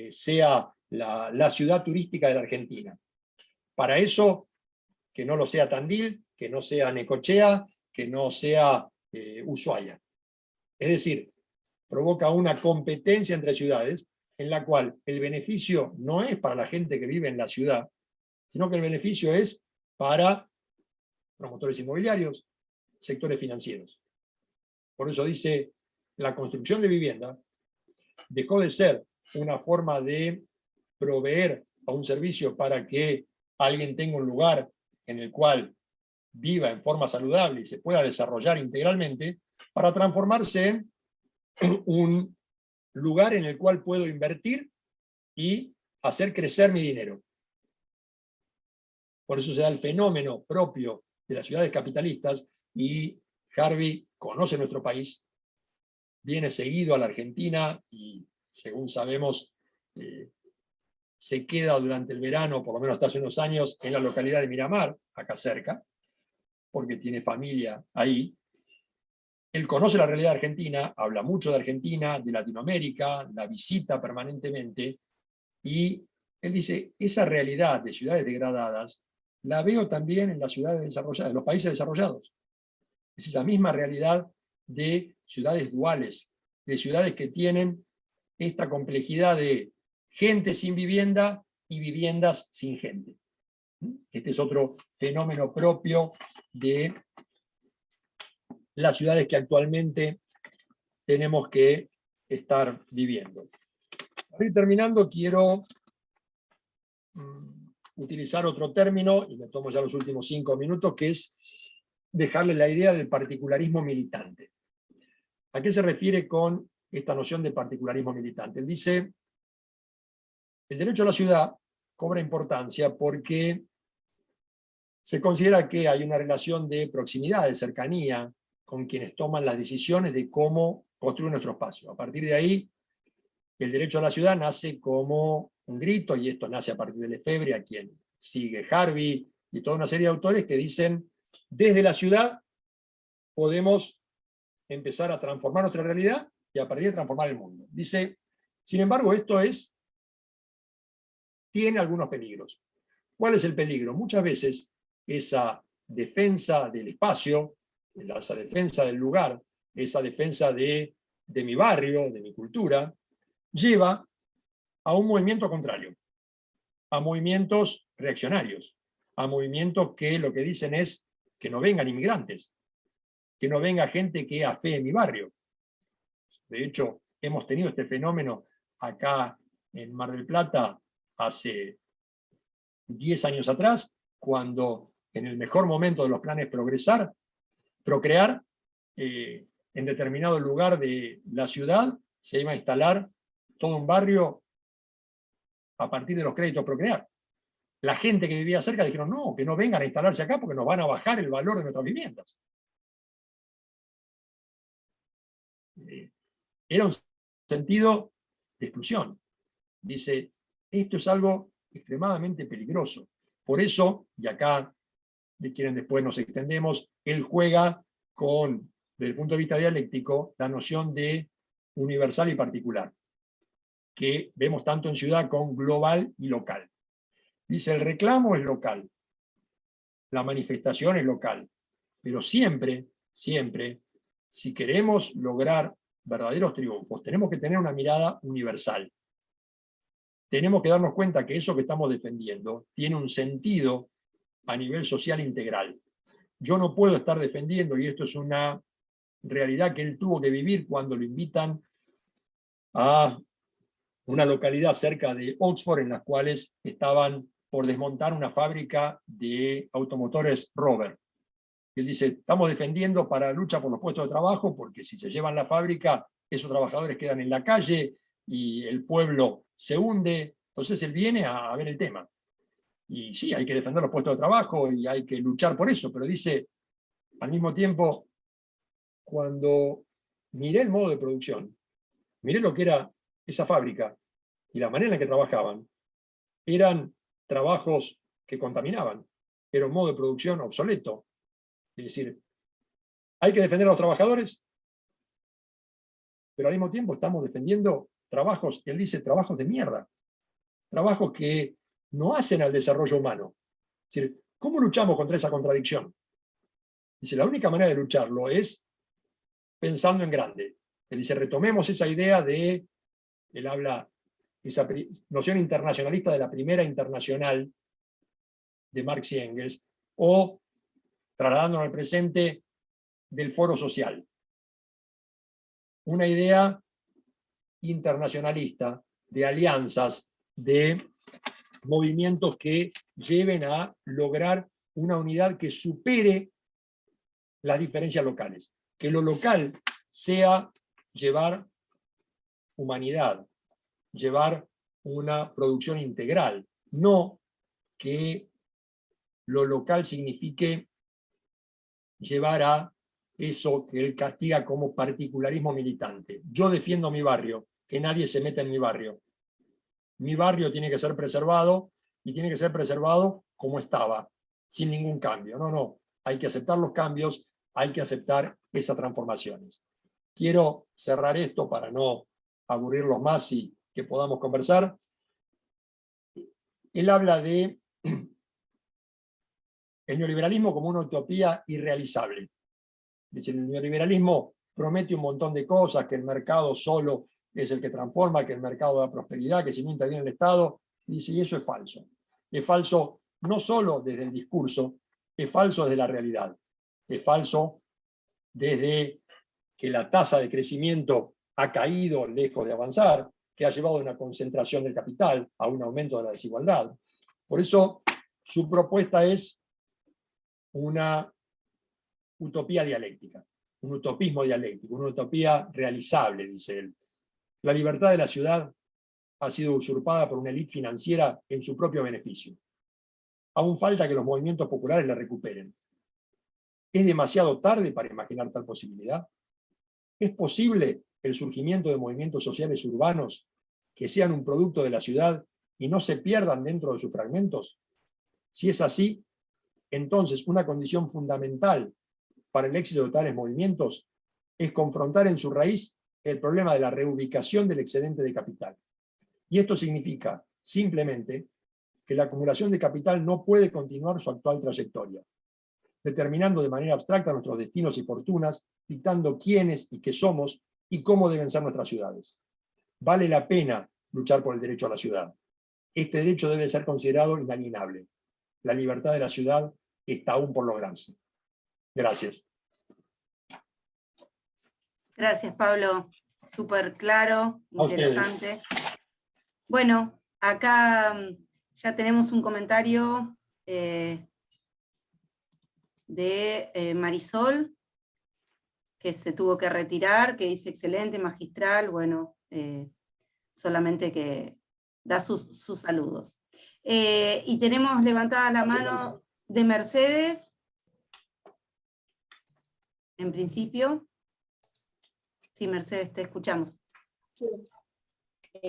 Speaker 2: sea la ciudad turística de la Argentina. Para eso, que no lo sea Tandil, que no sea Necochea, que no sea Ushuaia. Es decir, provoca una competencia entre ciudades en la cual el beneficio no es para la gente que vive en la ciudad, sino que el beneficio es para promotores inmobiliarios, sectores financieros. Por eso dice, la construcción de vivienda dejó de ser una forma de proveer a un servicio para que alguien tenga un lugar en el cual viva en forma saludable y se pueda desarrollar integralmente, para transformarse en un lugar en el cual puedo invertir y hacer crecer mi dinero. Por eso se da el fenómeno propio de las ciudades capitalistas, y Harvey conoce nuestro país, viene seguido a la Argentina y, según sabemos, se queda durante el verano, por lo menos hasta hace unos años, en la localidad de Miramar, acá cerca, porque tiene familia ahí. Él conoce la realidad argentina, habla mucho de Argentina, de Latinoamérica, la visita permanentemente, y él dice, esa realidad de ciudades degradadas la veo también en las ciudades desarrolladas, en los países desarrollados. Es esa misma realidad de ciudades duales, de ciudades que tienen esta complejidad de gente sin vivienda y viviendas sin gente. Este es otro fenómeno propio de las ciudades que actualmente tenemos que estar viviendo. Para ir terminando, quiero utilizar otro término, y me tomo ya los últimos 5 minutos, que es dejarle la idea del particularismo militante. ¿A qué se refiere con esta noción de particularismo militante? Él dice, el derecho a la ciudad cobra importancia porque se considera que hay una relación de proximidad, de cercanía, con quienes toman las decisiones de cómo construir nuestro espacio. A partir de ahí, el derecho a la ciudad nace como un grito, y esto nace a partir de Lefebvre, a quien sigue Harvey, y toda una serie de autores que dicen, desde la ciudad podemos empezar a transformar nuestra realidad y a partir de transformar el mundo. Dice, sin embargo, esto tiene algunos peligros. ¿Cuál es el peligro? Muchas veces esa defensa del espacio, esa defensa del lugar, esa defensa de mi barrio, de mi cultura, lleva a un movimiento contrario, a movimientos reaccionarios, a movimientos que lo que dicen es que no vengan inmigrantes, que no venga gente que afee mi barrio. De hecho, hemos tenido este fenómeno acá en Mar del Plata hace 10 años atrás, cuando en el mejor momento de los planes procrear, en determinado lugar de la ciudad se iba a instalar todo un barrio a partir de los créditos Procrear. La gente que vivía cerca dijeron, no, que no vengan a instalarse acá porque nos van a bajar el valor de nuestras viviendas. Era un sentido de exclusión. Dice, esto es algo extremadamente peligroso. Por eso, y acá de quienes después nos extendemos, él juega con, desde el punto de vista dialéctico, la noción de universal y particular, que vemos tanto en ciudad con global y local. Dice, el reclamo es local, la manifestación es local, pero siempre, siempre, si queremos lograr verdaderos triunfos, tenemos que tener una mirada universal. Tenemos que darnos cuenta que eso que estamos defendiendo tiene un sentido a nivel social integral. Yo no puedo estar defendiendo, y esto es una realidad que él tuvo que vivir cuando lo invitan a una localidad cerca de Oxford, en las cuales estaban por desmontar una fábrica de automotores Rover. Él dice, estamos defendiendo para la lucha por los puestos de trabajo, porque si se llevan la fábrica, esos trabajadores quedan en la calle y el pueblo se hunde. Entonces él viene a ver el tema. Y sí, hay que defender los puestos de trabajo y hay que luchar por eso, pero dice, al mismo tiempo, cuando miré el modo de producción, miré lo que era esa fábrica y la manera en la que trabajaban, eran trabajos que contaminaban, era un modo de producción obsoleto. Es decir, hay que defender a los trabajadores, pero al mismo tiempo estamos defendiendo trabajos, él dice, trabajos de mierda, trabajos que no hacen al desarrollo humano. Es decir, ¿cómo luchamos contra esa contradicción? Dice, la única manera de lucharlo es pensando en grande. Él dice, retomemos esa idea de, él habla, esa noción internacionalista de la primera internacional de Marx y Engels, o trasladándonos al presente del foro social. Una idea internacionalista de alianzas, de movimientos que lleven a lograr una unidad que supere las diferencias locales. Que lo local sea llevar humanidad, llevar una producción integral, no que lo local signifique llevar a eso que él castiga como particularismo militante. Yo defiendo mi barrio, que nadie se meta en mi barrio. Mi barrio tiene que ser preservado y tiene que ser preservado como estaba, sin ningún cambio. No, no, hay que aceptar los cambios, hay que aceptar esas transformaciones. Quiero cerrar esto para no aburrirlos más y que podamos conversar. Él habla de el neoliberalismo como una utopía irrealizable. Dice, el neoliberalismo promete un montón de cosas, que el mercado solo es el que transforma, que el mercado da prosperidad, que si no interviene el Estado. Dice, y eso es falso. Es falso no solo desde el discurso, es falso desde la realidad. Es falso desde que la tasa de crecimiento ha caído lejos de avanzar, que ha llevado a una concentración del capital, a un aumento de la desigualdad. Por eso, su propuesta es una utopía dialéctica, un utopismo dialéctico, una utopía realizable, dice él. La libertad de la ciudad ha sido usurpada por una élite financiera en su propio beneficio. Aún falta que los movimientos populares la recuperen. ¿Es demasiado tarde para imaginar tal posibilidad? ¿Es posible el surgimiento de movimientos sociales urbanos que sean un producto de la ciudad y no se pierdan dentro de sus fragmentos? Si es así, entonces una condición fundamental para el éxito de tales movimientos es confrontar en su raíz el problema de la reubicación del excedente de capital. Y esto significa, simplemente, que la acumulación de capital no puede continuar su actual trayectoria, determinando de manera abstracta nuestros destinos y fortunas, dictando quiénes y qué somos y cómo deben ser nuestras ciudades. Vale la pena luchar por el derecho a la ciudad. Este derecho debe ser considerado inalienable. La libertad de la ciudad está aún por lograrse. Gracias.
Speaker 1: Gracias, Pablo. Súper claro, interesante. Bueno, acá ya tenemos un comentario de Marisol, que se tuvo que retirar, que dice excelente, magistral. Bueno, solamente que da sus saludos. Y tenemos levantada la mano de Mercedes, en principio. Sí, Mercedes, te escuchamos.
Speaker 3: Sí.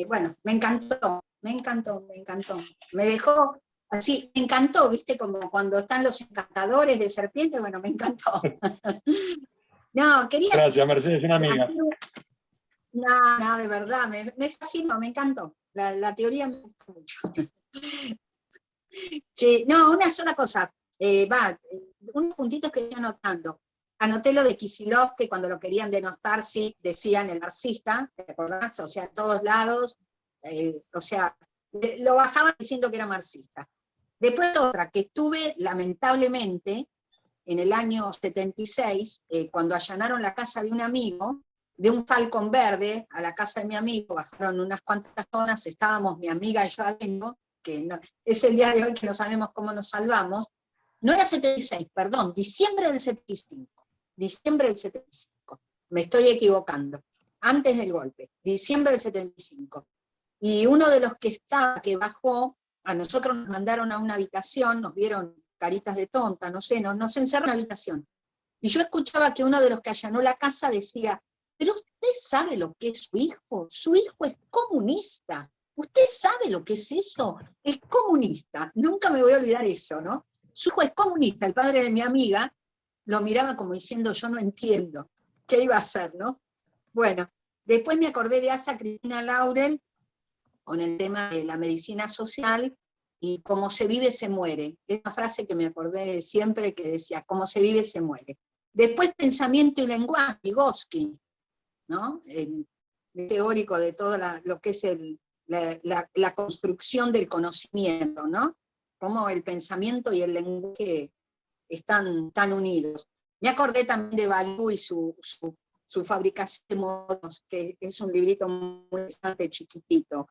Speaker 3: Bueno, me encantó. Me dejó así, me encantó, ¿viste? Como cuando están los encantadores de serpientes, bueno, me encantó. No, quería...
Speaker 2: Gracias, Mercedes, una amiga.
Speaker 3: No, de verdad, me fascinó, me encantó. La teoría me gustó mucho. Sí, no, una sola cosa. Unos puntitos que estoy anotando. Anoté lo de Kicillof, que cuando lo querían denostar, sí, decían el marxista, ¿te acordás? O sea, en todos lados, o sea, lo bajaban diciendo que era marxista. Después otra, que estuve, lamentablemente, en el año 76, cuando allanaron la casa de un amigo, de un Falcon verde, a la casa de mi amigo, bajaron unas cuantas personas, estábamos mi amiga y yo adentro, que no, es el día de hoy que no sabemos cómo nos salvamos. No era 76, perdón, diciembre del 75. Diciembre del 75. Me estoy equivocando. Antes del golpe, diciembre del 75. Y uno de los que estaba, que bajó, a nosotros nos mandaron a una habitación, nos dieron caritas de tonta, no sé, nos encerraron en una habitación. Y yo escuchaba que uno de los que allanó la casa decía, pero usted sabe lo que es su hijo es comunista. ¿Usted sabe lo que es eso? Es comunista. Nunca me voy a olvidar eso, ¿no? Su hijo es comunista. El padre de mi amiga lo miraba como diciendo, yo no entiendo. ¿Qué iba a hacer, no? Bueno, después me acordé de Asa Cristina Laurel con el tema de la medicina social y cómo se vive se muere. Es una frase que me acordé siempre que decía, cómo se vive se muere. Después pensamiento y lenguaje, Vygotsky, ¿no? El teórico de todo lo que es la construcción del conocimiento, ¿no? Cómo el pensamiento y el lenguaje están tan unidos. Me acordé también de Balú y su fabricación de modos, que es un librito muy interesante, chiquitito.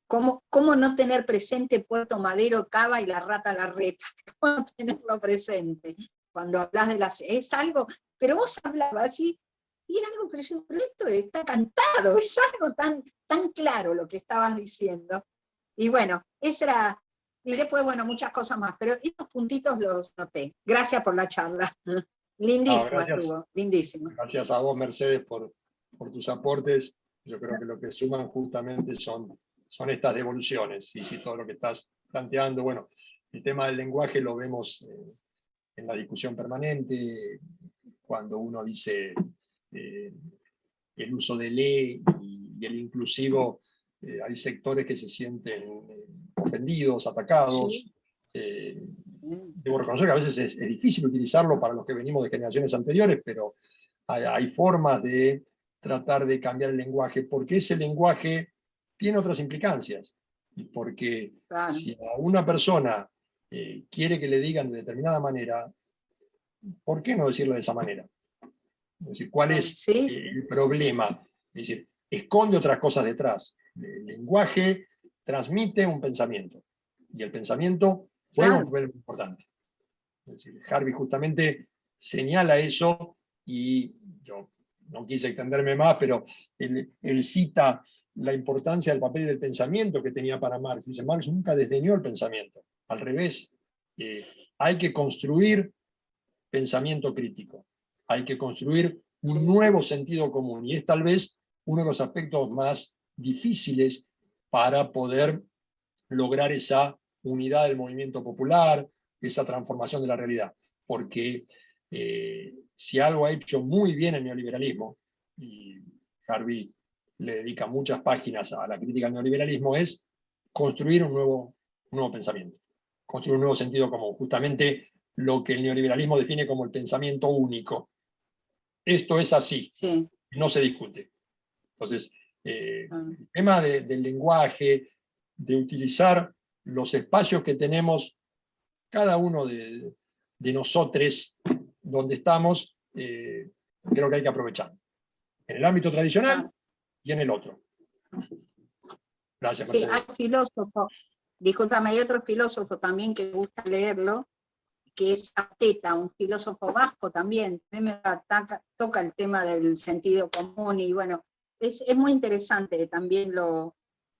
Speaker 3: ¿Cómo no tener presente Puerto Madero, Cava y la rata Larreta? ¿Cómo no tenerlo presente? Cuando hablas de las... Es algo, pero vos hablabas así, y era algo, pero esto está cantado, es algo tan claro lo que estabas diciendo. Y bueno, esa era... Y después, bueno, muchas cosas más, pero estos puntitos los noté. Gracias por la charla. Lindísimo estuvo, lindísimo.
Speaker 2: Gracias a vos, Mercedes, por tus aportes. Yo creo que lo que suman justamente son estas devoluciones. Y si todo lo que estás planteando, bueno, el tema del lenguaje lo vemos en la discusión permanente, cuando uno dice el uso de ley y el inclusivo, hay sectores que se sienten ofendidos, atacados. Sí. Debo reconocer que a veces es difícil utilizarlo para los que venimos de generaciones anteriores, pero hay formas de tratar de cambiar el lenguaje, porque ese lenguaje tiene otras implicancias. Y porque si a una persona quiere que le digan de determinada manera, ¿por qué no decirlo de esa manera? Es decir, ¿cuál es el problema? Es decir, esconde otras cosas detrás. El lenguaje transmite un pensamiento, y el pensamiento juega un papel muy importante. Es decir, Harvey justamente señala eso, y yo no quise extenderme más, pero él cita la importancia del papel del pensamiento que tenía para Marx. Dice, Marx nunca desdeñó el pensamiento, al revés. Hay que construir pensamiento crítico, hay que construir un nuevo sentido común, y es tal vez uno de los aspectos más difíciles para poder lograr esa unidad del movimiento popular, esa transformación de la realidad. Porque si algo ha hecho muy bien el neoliberalismo, y Harvey le dedica muchas páginas a la crítica al neoliberalismo, es construir un nuevo pensamiento, construir un nuevo sentido común, justamente lo que el neoliberalismo define como el pensamiento único. Esto es así, no se discute. Entonces, el tema del lenguaje, de utilizar los espacios que tenemos cada uno de nosotros donde estamos, creo que hay que aprovechar. En el ámbito tradicional y en el otro. Gracias, Mercedes.
Speaker 3: Sí, hay filósofo, discúlpame, hay otro filósofo también que me gusta leerlo, que es Ateta, un filósofo vasco también. A mí me toca el tema del sentido común, y bueno, es muy interesante también lo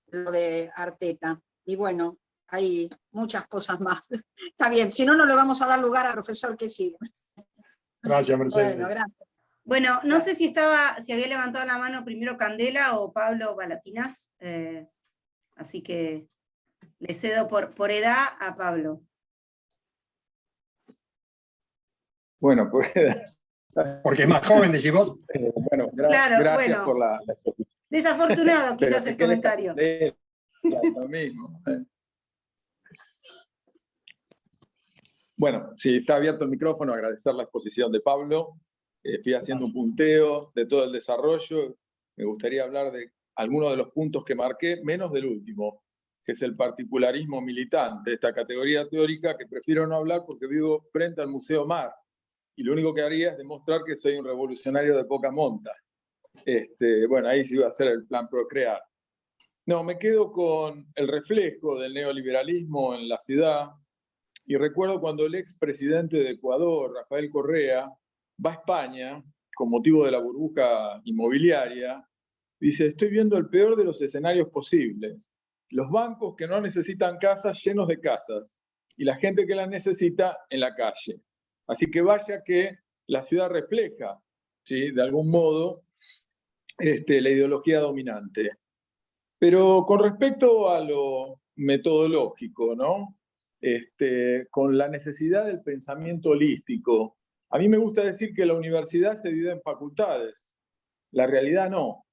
Speaker 3: de Arteta. Y bueno, hay muchas cosas más. Está bien, si no, no le vamos a dar lugar al profesor que sigue.
Speaker 2: Gracias, Mercedes.
Speaker 3: Bueno, gracias.
Speaker 1: Bueno, no sé si había levantado la mano primero Candela o Pablo Balatinas, así que le cedo por edad a Pablo.
Speaker 4: Bueno, pues...
Speaker 2: Porque es más joven, decís vos.
Speaker 4: Bueno,
Speaker 1: Claro,
Speaker 4: gracias
Speaker 1: bueno.
Speaker 4: por la exposición.
Speaker 1: Desafortunado
Speaker 4: Pero
Speaker 1: quizás
Speaker 4: si
Speaker 1: el
Speaker 4: querés
Speaker 1: comentario.
Speaker 4: lo mismo. Bueno, si está abierto el micrófono, agradecer la exposición de Pablo. Fui haciendo un punteo de todo el desarrollo. Me gustaría hablar de algunos de los puntos que marqué, menos del último, que es el particularismo militante, esta categoría teórica que prefiero no hablar porque vivo frente al Museo Mar. Y lo único que haría es demostrar que soy un revolucionario de poca monta. Bueno, ahí sí iba a ser el plan Procrear. No, me quedo con el reflejo del neoliberalismo en la ciudad, y recuerdo cuando el expresidente de Ecuador, Rafael Correa, va a España con motivo de la burbuja inmobiliaria, dice: estoy viendo el peor de los escenarios posibles. Los bancos que no necesitan casas llenos de casas, y la gente que las necesita en la calle. Así que vaya que la ciudad refleja, ¿sí?, de algún modo, la ideología dominante. Pero con respecto a lo metodológico, ¿no? Con la necesidad del pensamiento holístico, a mí me gusta decir que la universidad se divide en facultades, la realidad no.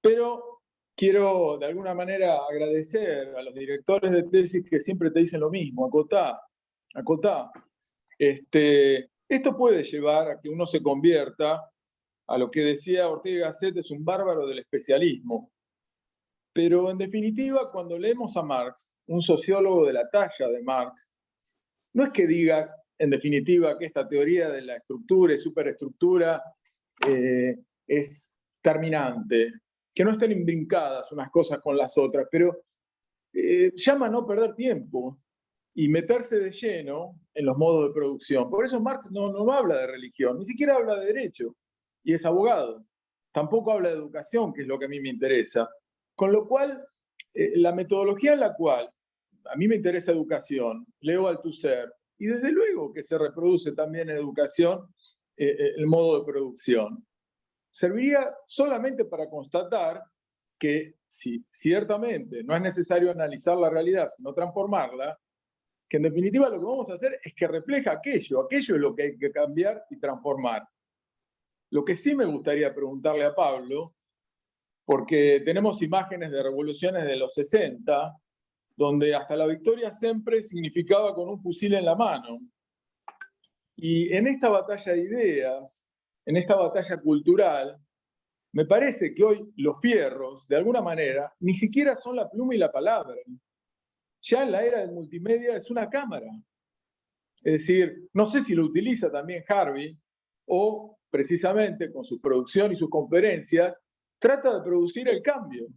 Speaker 4: Pero quiero de alguna manera agradecer a los directores de tesis que siempre te dicen lo mismo: acotá, acotá. Esto puede llevar a que uno se convierta a lo que decía Ortega y Gasset, es un bárbaro del especialismo. Pero en definitiva, cuando leemos a Marx, un sociólogo de la talla de Marx, no es que diga, en definitiva, que esta teoría de la estructura y superestructura es terminante, que no estén imbrincadas unas cosas con las otras, pero llama a no perder tiempo y meterse de lleno en los modos de producción. Por eso Marx no habla de religión, ni siquiera habla de derecho, y es abogado. Tampoco habla de educación, que es lo que a mí me interesa. Con lo cual, la metodología en la cual a mí me interesa educación, leo Althusser, y desde luego que se reproduce también en educación el modo de producción. Serviría solamente para constatar que si ciertamente no es necesario analizar la realidad, sino transformarla, que en definitiva lo que vamos a hacer es que refleja aquello es lo que hay que cambiar y transformar. Lo que sí me gustaría preguntarle a Pablo, porque tenemos imágenes de revoluciones de los 60, donde hasta la victoria siempre significaba con un fusil en la mano. Y en esta batalla de ideas, en esta batalla cultural, me parece que hoy los fierros, de alguna manera, ni siquiera son la pluma y la palabra. Ya en la era del multimedia es una cámara. Es decir, no sé si lo utiliza también Harvey, o precisamente con su producción y sus conferencias, trata de producir el cambio.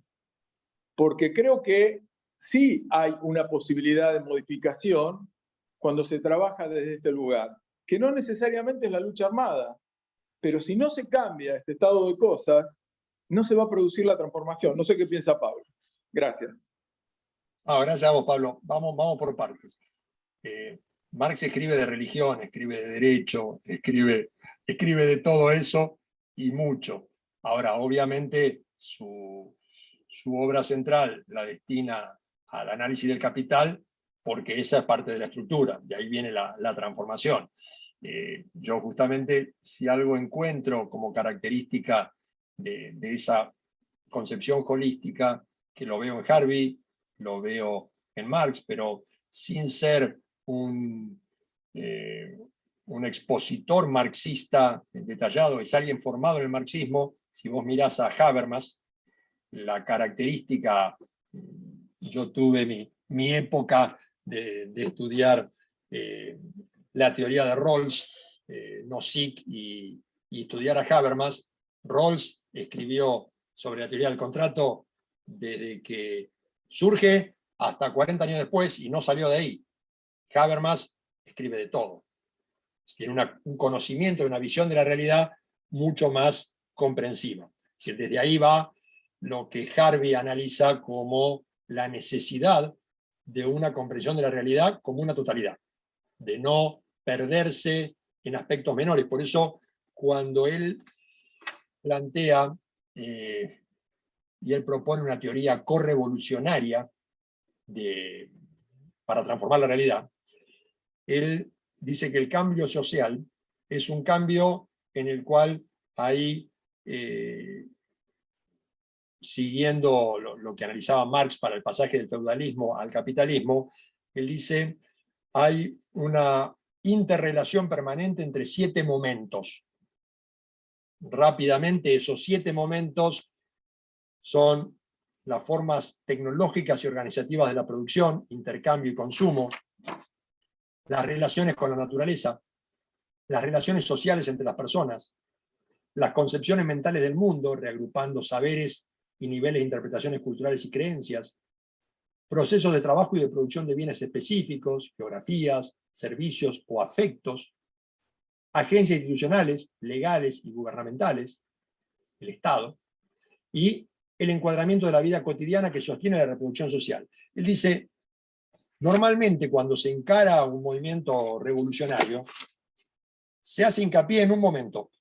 Speaker 4: Porque creo que sí hay una posibilidad de modificación cuando se trabaja desde este lugar, que no necesariamente es la lucha armada, pero si no se cambia este estado de cosas, no se va a producir la transformación. No sé qué piensa Pablo. Gracias.
Speaker 2: Gracias a vos, Pablo. Vamos por partes. Marx escribe de religión, escribe de derecho, escribe de todo eso y mucho. Ahora, obviamente, su obra central la destina al análisis del capital, porque esa es parte de la estructura, de ahí viene la transformación. Yo justamente, si algo encuentro como característica de esa concepción holística, que lo veo en Harvey, lo veo en Marx, pero sin ser un expositor marxista detallado, es alguien formado en el marxismo. Si vos mirás a Habermas, la característica, yo tuve mi época de estudiar la teoría de Rawls, Nozick, y estudiar a Habermas. Rawls escribió sobre la teoría del contrato desde que surge hasta 40 años después y no salió de ahí. Habermas escribe de todo. Tiene un conocimiento, una visión de la realidad mucho más comprensiva. decir, desde ahí va lo que Harvey analiza como la necesidad de una comprensión de la realidad como una totalidad, de no perderse en aspectos menores. Por eso, cuando él plantea y él propone una teoría correvolucionaria para transformar la realidad, él dice que el cambio social es un cambio en el cual hay, siguiendo lo que analizaba Marx para el pasaje del feudalismo al capitalismo, él dice, hay una interrelación permanente entre 7 momentos. Rápidamente, esos 7 momentos son las formas tecnológicas y organizativas de la producción, intercambio y consumo, las relaciones con la naturaleza, las relaciones sociales entre las personas, las concepciones mentales del mundo, reagrupando saberes y niveles de interpretaciones culturales y creencias, procesos de trabajo y de producción de bienes específicos, geografías, servicios o afectos, agencias institucionales, legales y gubernamentales, el Estado, y el encuadramiento de la vida cotidiana que sostiene la reproducción social. Él dice, normalmente cuando se encara un movimiento revolucionario, se hace hincapié en un momento,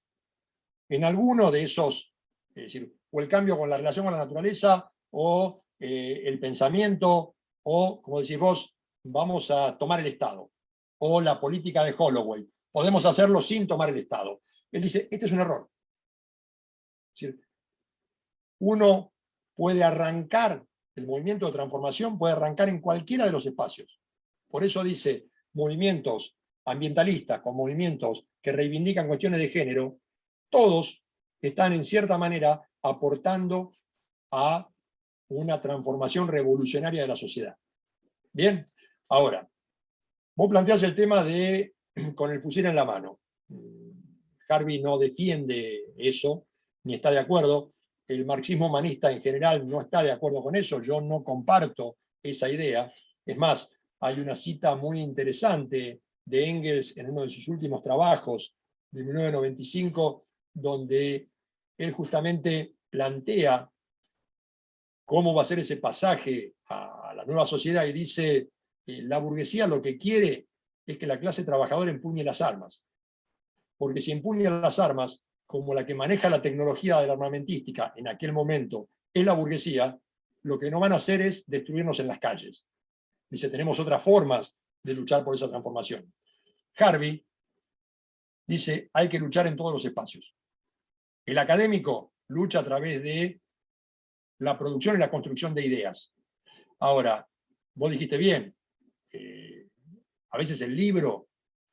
Speaker 2: en alguno de esos, es decir, o el cambio con la relación con la naturaleza, o el pensamiento, o, como decís vos, vamos a tomar el Estado, o la política de Holloway. Podemos hacerlo sin tomar el Estado. Él dice, este es un error. Es decir, uno puede arrancar, el movimiento de transformación puede arrancar en cualquiera de los espacios. Por eso dice, movimientos ambientalistas con movimientos que reivindican cuestiones de género, todos están en cierta manera aportando a una transformación revolucionaria de la sociedad. Bien, ahora, vos planteás el tema de con el fusil en la mano. Harvey no defiende eso, ni está de acuerdo. El marxismo humanista en general no está de acuerdo con eso. Yo no comparto esa idea. Es más, hay una cita muy interesante de Engels en uno de sus últimos trabajos de 1995, donde él justamente plantea cómo va a ser ese pasaje a la nueva sociedad y dice, la burguesía lo que quiere es que la clase trabajadora empuñe las armas. Porque si empuña las armas, como la que maneja la tecnología de la armamentística en aquel momento es la burguesía, lo que no van a hacer es destruirnos en las calles. Dice, tenemos otras formas de luchar por esa transformación. Harvey dice, hay que luchar en todos los espacios. El académico lucha a través de la producción y la construcción de ideas. Ahora, vos dijiste bien, a veces el libro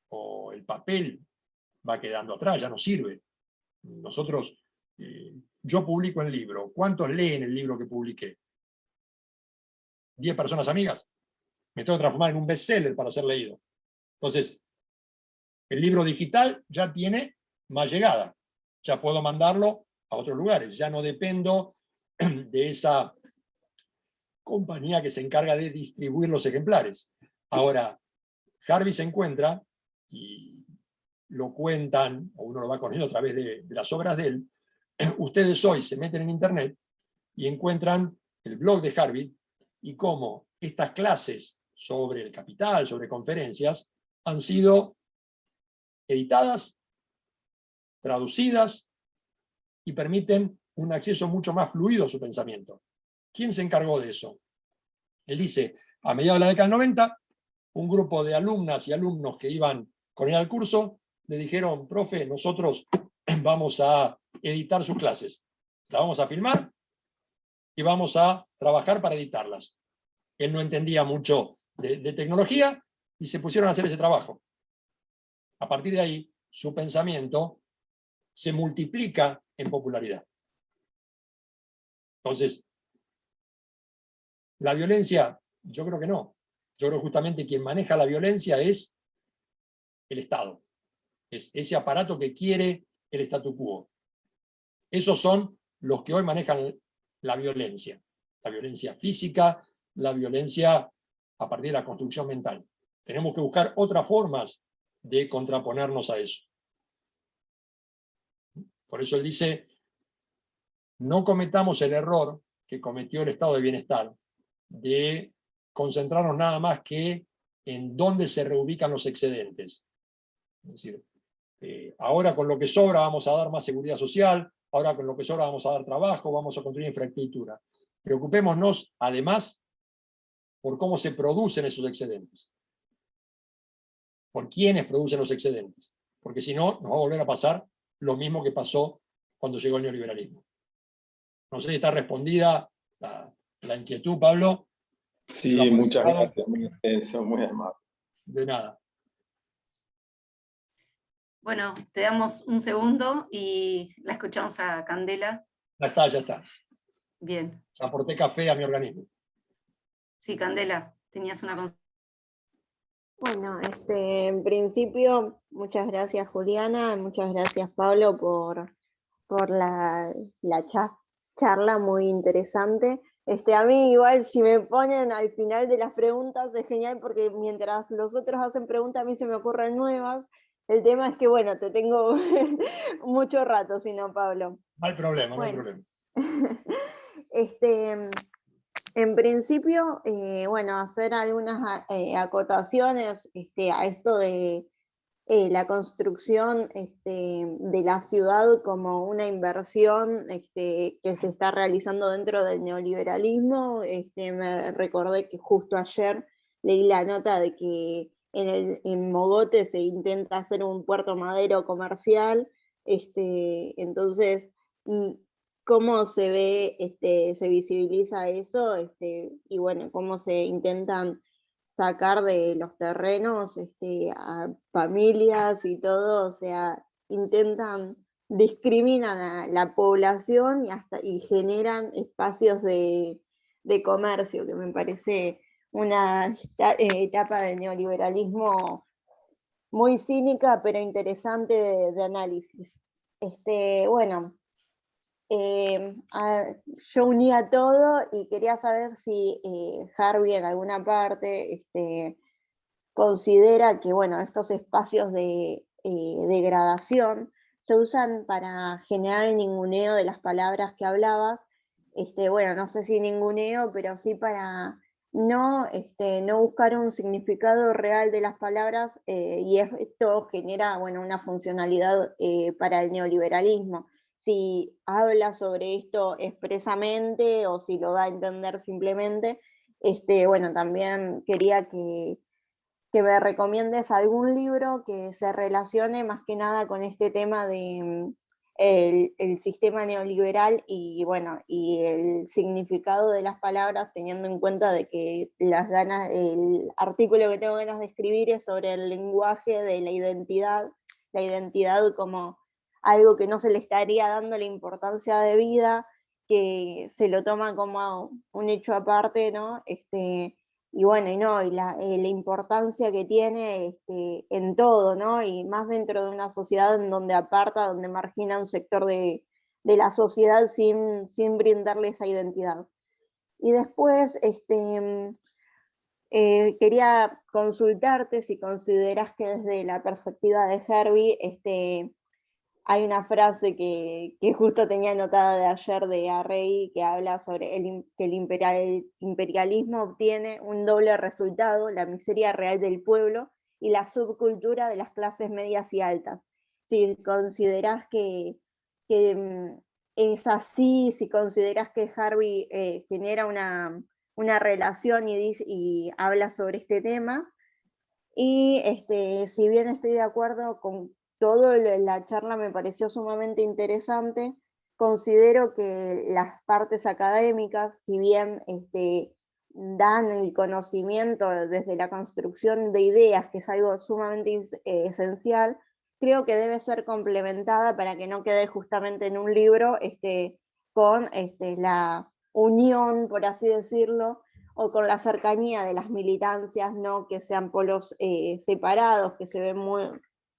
Speaker 2: o el papel va quedando atrás, ya no sirve. Nosotros, yo publico el libro. ¿Cuántos leen el libro que publiqué? 10 personas amigas. Me tengo que transformar en un bestseller para ser leído. Entonces, el libro digital ya tiene más llegada. Ya puedo mandarlo a otros lugares. Ya no dependo de esa compañía que se encarga de distribuir los ejemplares. Ahora, Harvey se encuentra, y lo cuentan, o uno lo va conociendo a través de las obras de él, ustedes hoy se meten en internet y encuentran el blog de Harvey y cómo estas clases sobre el capital, sobre conferencias, han sido editadas, traducidas y permiten un acceso mucho más fluido a su pensamiento. ¿Quién se encargó de eso? Él dice, a mediados de la década del 90, un grupo de alumnas y alumnos que iban con él al curso le dijeron, profe, nosotros vamos a editar sus clases, las vamos a filmar y vamos a trabajar para editarlas. Él no entendía mucho de tecnología y se pusieron a hacer ese trabajo. A partir de ahí, su pensamiento se multiplica en popularidad. Entonces, la violencia, yo creo que no. Yo creo que justamente quien maneja la violencia es el Estado. Es ese aparato que quiere el statu quo. Esos son los que hoy manejan la violencia física, la violencia a partir de la construcción mental. Tenemos que buscar otras formas de contraponernos a eso. Por eso él dice, no cometamos el error que cometió el estado de bienestar, de concentrarnos nada más que en dónde se reubican los excedentes. Es decir, ahora con lo que sobra vamos a dar más seguridad social, ahora con lo que sobra vamos a dar trabajo, vamos a construir infraestructura. Preocupémonos, además, por cómo se producen esos excedentes. Por quiénes producen los excedentes. Porque si no, nos va a volver a pasar lo mismo que pasó cuando llegó el neoliberalismo. No sé si está respondida la inquietud, Pablo.
Speaker 4: Sí, muchas gracias. Eso, muy amable.
Speaker 2: De nada.
Speaker 1: Bueno, te damos un segundo y la escuchamos a Candela.
Speaker 2: Ya está, ya está.
Speaker 1: Bien.
Speaker 2: Aporté café a mi organismo.
Speaker 1: Sí, Candela, tenías una consulta.
Speaker 5: Bueno, en principio, muchas gracias Juliana, muchas gracias Pablo por la charla muy interesante. A mí igual si me ponen al final de las preguntas es genial porque mientras los otros hacen preguntas a mí se me ocurren nuevas. El tema es que bueno, te tengo mucho rato, si no, Pablo.
Speaker 2: No hay problema,
Speaker 5: Bueno.
Speaker 2: no hay problema.
Speaker 5: En principio, bueno, hacer algunas acotaciones a esto de la construcción de la ciudad como una inversión que se está realizando dentro del neoliberalismo. Me recordé que justo ayer leí la nota de que en Mogote se intenta hacer un puerto madero comercial, entonces cómo se ve, se visibiliza eso, y bueno, cómo se intentan sacar de los terrenos a familias y todo, o sea, discriminan a la población y generan espacios de comercio, que me parece una etapa del neoliberalismo muy cínica, pero interesante de análisis. Bueno, yo unía todo y quería saber si Harvey en alguna parte considera que bueno, estos espacios de degradación se usan para generar el ninguneo de las palabras que hablabas. Bueno, no sé si ninguneo, pero sí para no buscar un significado real de las palabras, y esto genera bueno, una funcionalidad para el neoliberalismo. Si habla sobre esto expresamente o si lo da a entender simplemente. Bueno, también quería que me recomiendes algún libro que se relacione más que nada con este tema de el sistema neoliberal y bueno, y el significado de las palabras, teniendo en cuenta de que el artículo que tengo ganas de escribir es sobre el lenguaje de la identidad como algo que no se le estaría dando la importancia de vida, que se lo toma como un hecho aparte, ¿no? Y bueno, y la importancia que tiene en todo, ¿no? Y más dentro de una sociedad en donde aparta, donde margina un sector de la sociedad sin brindarle esa identidad. Y después, quería consultarte si consideras que desde la perspectiva de Harvey, hay una frase que justo tenía anotada de ayer de Arrey, que habla sobre que el imperialismo obtiene un doble resultado: la miseria real del pueblo y la subcultura de las clases medias y altas. Si consideras que es así, si consideras que Harvey genera una relación y habla sobre este tema. Y si bien estoy de acuerdo con todo, la charla me pareció sumamente interesante, considero que las partes académicas, si bien dan el conocimiento desde la construcción de ideas, que es algo sumamente esencial, creo que debe ser complementada para que no quede justamente en un libro con la unión, por así decirlo, o con la cercanía de las militancias, no que sean polos separados, que se ven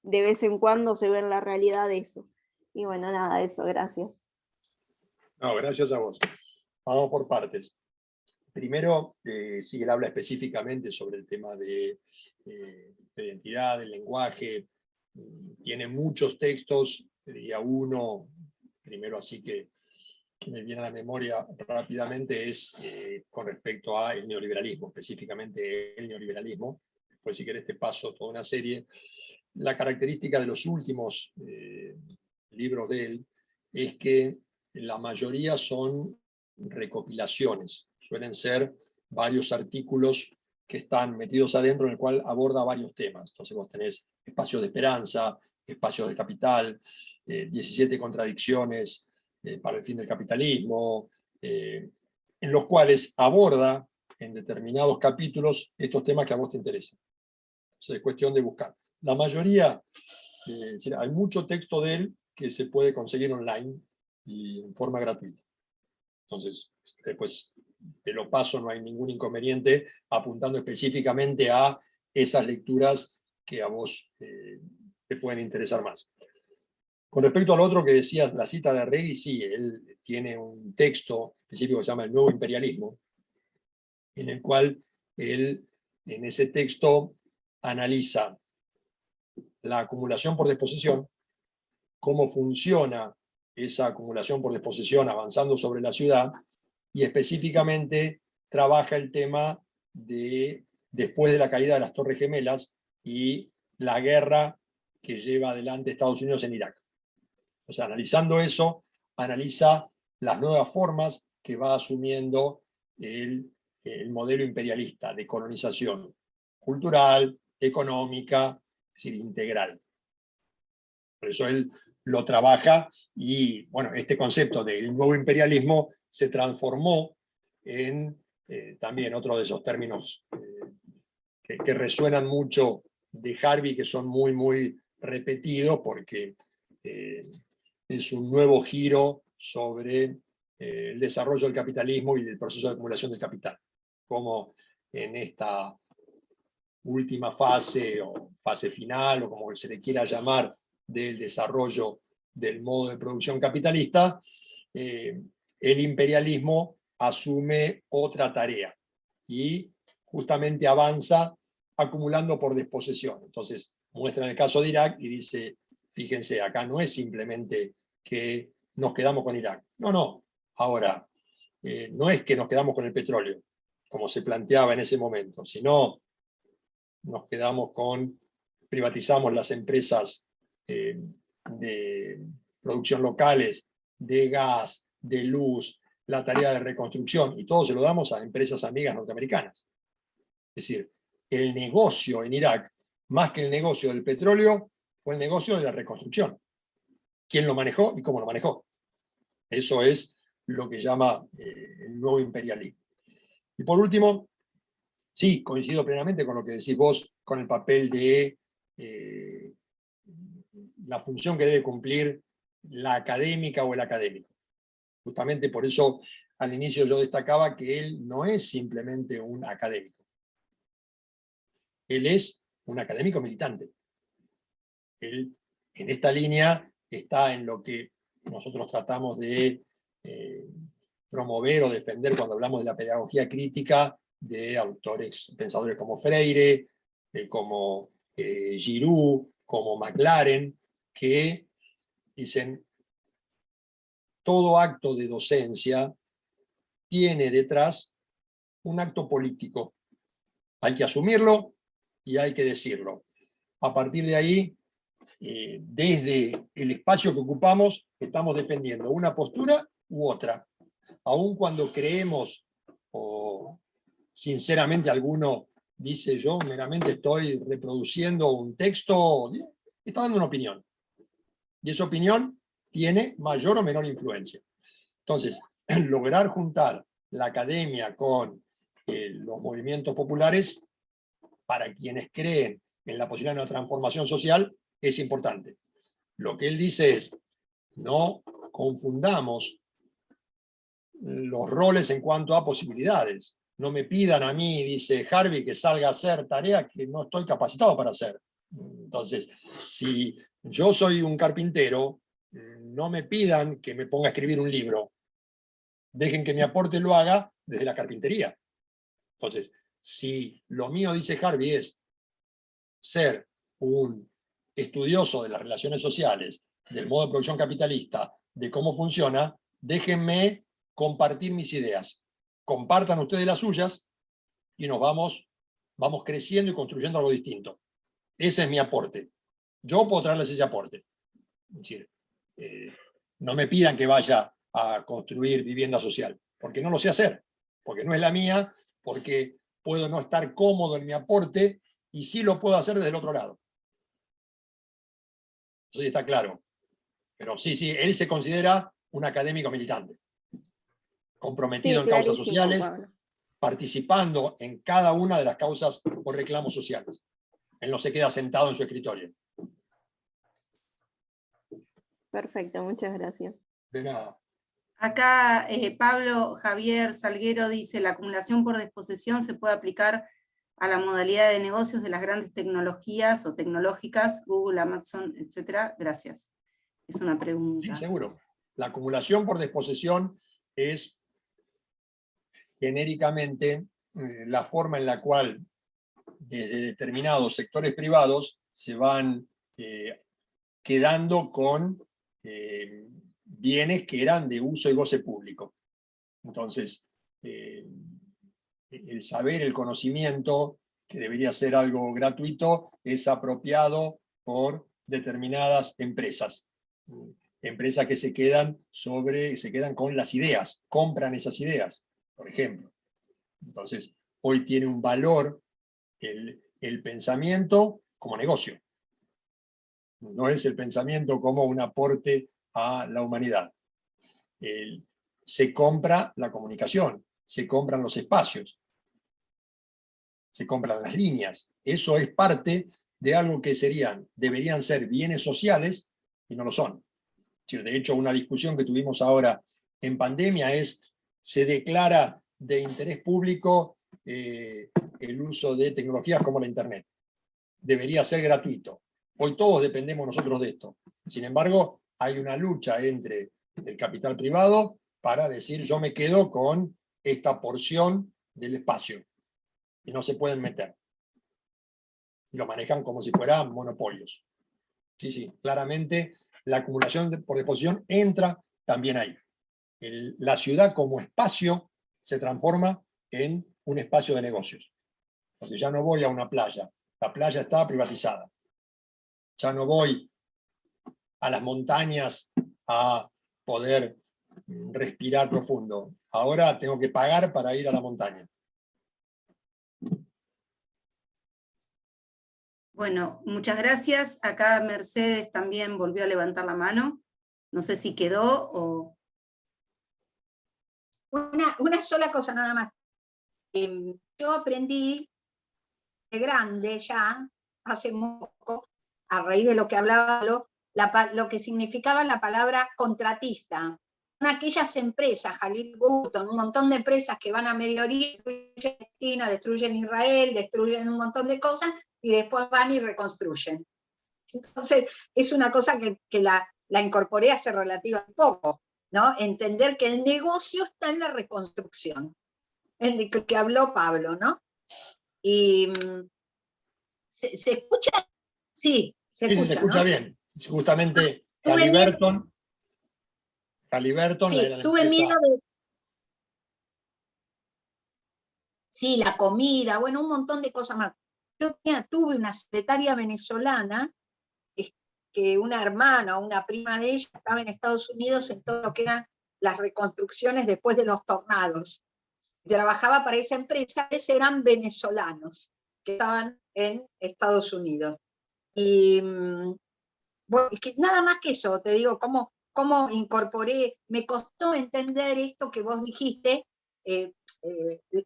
Speaker 5: de vez en cuando se ve en la realidad eso. Y bueno, nada, eso, gracias.
Speaker 2: No, gracias a vos. Vamos por partes. Primero, sí, él habla específicamente sobre el tema de identidad, del lenguaje. Tiene muchos textos, diría uno, primero así que que me viene a la memoria rápidamente es con respecto al neoliberalismo, específicamente el neoliberalismo. Después, si querés, te paso toda una serie. La característica de los últimos libros de él es que la mayoría son recopilaciones, suelen ser varios artículos que están metidos adentro, en el cual aborda varios temas. Entonces vos tenés Espacios de Esperanza, Espacios del Capital, 17 contradicciones para el fin del capitalismo, en los cuales aborda en determinados capítulos estos temas que a vos te interesan. Entonces es cuestión de buscar. La mayoría, hay mucho texto de él que se puede conseguir online y en forma gratuita. Entonces, después te lo paso, no hay ningún inconveniente, apuntando específicamente a esas lecturas que a vos te pueden interesar más. Con respecto al otro que decías, la cita de Arregui, sí, él tiene un texto específico que se llama El Nuevo Imperialismo, en el cual él, en ese texto, analiza la acumulación por desposesión, cómo funciona esa acumulación por desposesión avanzando sobre la ciudad, y específicamente trabaja el tema de después de la caída de las Torres Gemelas y la guerra que lleva adelante Estados Unidos en Irak. O sea, analizando eso, analiza las nuevas formas que va asumiendo el modelo imperialista de colonización cultural, económica, es decir, integral. Por eso él lo trabaja y, bueno, este concepto del nuevo imperialismo se transformó en también otro de esos términos que resuenan mucho de Harvey, que son muy, muy repetidos, porque es un nuevo giro sobre el desarrollo del capitalismo y el proceso de acumulación del capital. Como en esta última fase, o fase final, o como se le quiera llamar, del desarrollo del modo de producción capitalista, el imperialismo asume otra tarea y justamente avanza acumulando por desposesión. Entonces muestra el caso de Irak y dice, fíjense, acá no es simplemente que nos quedamos con Irak. No, no. Ahora, no es que nos quedamos con el petróleo, como se planteaba en ese momento, sino nos quedamos con, privatizamos las empresas de producción locales, de gas, de luz, la tarea de reconstrucción, y todo se lo damos a empresas amigas norteamericanas. Es decir, el negocio en Irak, más que el negocio del petróleo, fue el negocio de la reconstrucción. ¿Quién lo manejó y cómo lo manejó? Eso es lo que llama el nuevo imperialismo. Y por último, sí, coincido plenamente con lo que decís vos, con el papel de la función que debe cumplir la académica o el académico. Justamente por eso al inicio yo destacaba que él no es simplemente un académico. Él es un académico militante. Él en esta línea está en lo que nosotros tratamos de promover o defender cuando hablamos de la pedagogía crítica de autores, pensadores como Freire, como Giroux, como Maclaren, que dicen, todo acto de docencia tiene detrás un acto político. Hay que asumirlo y hay que decirlo. A partir de ahí, desde el espacio que ocupamos, estamos defendiendo una postura u otra. Aun cuando creemos, o sinceramente alguno dice, yo meramente estoy reproduciendo un texto, está dando una opinión. Y esa opinión tiene mayor o menor influencia. Entonces, lograr juntar la academia con los movimientos populares, para quienes creen en la posibilidad de una transformación social, es importante. Lo que él dice es, no confundamos los roles en cuanto a posibilidades. No me pidan a mí, dice Harvey, que salga a hacer tareas que no estoy capacitado para hacer. Entonces, si yo soy un carpintero, no me pidan que me ponga a escribir un libro. Dejen que mi aporte lo haga desde la carpintería. Entonces, si lo mío, dice Harvey, es ser un estudioso de las relaciones sociales, del modo de producción capitalista, de cómo funciona, déjenme compartir mis ideas. Compartan ustedes las suyas y nos vamos creciendo y construyendo algo distinto. Ese es mi aporte. Yo puedo traerles ese aporte. Es decir, no me pidan que vaya a construir vivienda social, porque no lo sé hacer, porque no es la mía, porque puedo no estar cómodo en mi aporte y sí lo puedo hacer desde el otro lado. Eso sí está claro. Pero sí, él se considera un académico militante, comprometido en causas sociales,
Speaker 5: Pablo.
Speaker 2: participando en cada una de las causas o reclamos sociales. Él no se queda sentado en su escritorio.
Speaker 5: Perfecto, muchas gracias.
Speaker 2: De nada.
Speaker 1: Acá Pablo Javier Salguero dice, la acumulación por desposesión se puede aplicar a la modalidad de negocios de las grandes tecnologías o tecnológicas, Google, Amazon, etc. Gracias. Es una pregunta.
Speaker 2: Sí, seguro. La acumulación por desposesión es genéricamente la forma en la cual desde determinados sectores privados se van quedando con bienes que eran de uso y goce público. Entonces, el saber, el conocimiento, que debería ser algo gratuito, es apropiado por determinadas empresas. Empresas que se quedan con las ideas, compran esas ideas, por ejemplo. Entonces, hoy tiene un valor el pensamiento como negocio. No es el pensamiento como un aporte a la humanidad. Se compra la comunicación, se compran los espacios, se compran las líneas. Eso es parte de algo que deberían ser bienes sociales y no lo son. De hecho, una discusión que tuvimos ahora en pandemia es, se declara de interés público el uso de tecnologías como la Internet. Debería ser gratuito. Hoy todos dependemos nosotros de esto. Sin embargo, hay una lucha entre el capital privado para decir yo me quedo con esta porción del espacio y no se pueden meter. Y lo manejan como si fueran monopolios. Sí, claramente la acumulación por disposición entra también ahí. La ciudad como espacio se transforma en un espacio de negocios. Entonces ya no voy a una playa, la playa está privatizada. Ya no voy a las montañas a poder respirar profundo. Ahora tengo que pagar para ir a la montaña.
Speaker 1: Bueno, muchas gracias. Acá Mercedes también volvió a levantar la mano. No sé si quedó o...
Speaker 3: Una sola cosa nada más. Yo aprendí de grande ya, hace poco, a raíz de lo que hablaba, lo que significaba la palabra contratista. Son aquellas empresas, Jalil Burton, un montón de empresas que van a Medio Oriente, destruyen Palestina, destruyen Israel, destruyen un montón de cosas, y después van y reconstruyen. Entonces, es una cosa que la incorporé hace relativamente poco, ¿no? Entender que el negocio está en la reconstrucción, el que habló Pablo, ¿no? Y ¿se escucha? Sí, se escucha,
Speaker 2: se escucha, ¿no? Bien. Justamente Halliburton,
Speaker 3: sí,
Speaker 2: la
Speaker 3: tuve
Speaker 2: empresa...
Speaker 3: miedo de... Sí, la comida, bueno, un montón de cosas más. Yo tuve una secretaria venezolana, que una hermana o una prima de ella estaba en Estados Unidos en todo lo que eran las reconstrucciones después de los tornados. Trabajaba para esa empresa, eran venezolanos que estaban en Estados Unidos. Y bueno, es que nada más que eso, te digo, cómo incorporé, me costó entender esto que vos dijiste,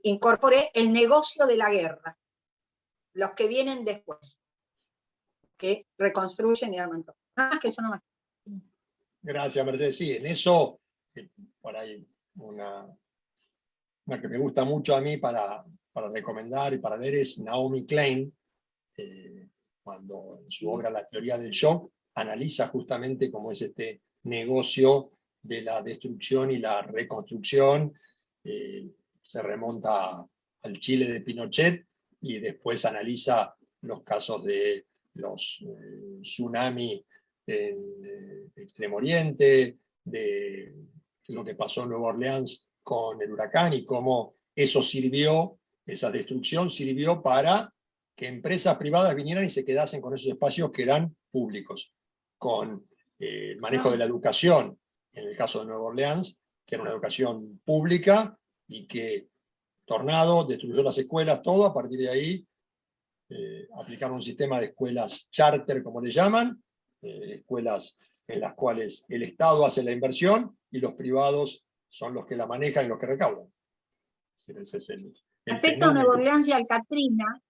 Speaker 3: incorporé el negocio de la guerra, los que vienen después, que reconstruyen y arman todo. Nada más que eso, nada más.
Speaker 2: Gracias, Mercedes. Sí, en eso, por ahí, una que me gusta mucho a mí para recomendar y para leer es Naomi Klein, cuando en su obra La teoría del shock analiza justamente cómo es este negocio de la destrucción y la reconstrucción. Se remonta al Chile de Pinochet y después analiza los casos de los tsunamis en Extremo Oriente, de lo que pasó en Nueva Orleans con el huracán y cómo eso sirvió, esa destrucción sirvió para que empresas privadas vinieran y se quedasen con esos espacios que eran públicos, con el manejo de la educación, en el caso de Nueva Orleans, que era una educación pública y que Tornado destruyó las escuelas, todo. A partir de ahí aplicaron un sistema de escuelas charter, como le llaman, escuelas en las cuales el Estado hace la inversión y los privados son los que la manejan y los que recaudan. Ese es el
Speaker 3: Respecto a Nueva
Speaker 2: fenómeno.
Speaker 3: Orleans y al Katrina,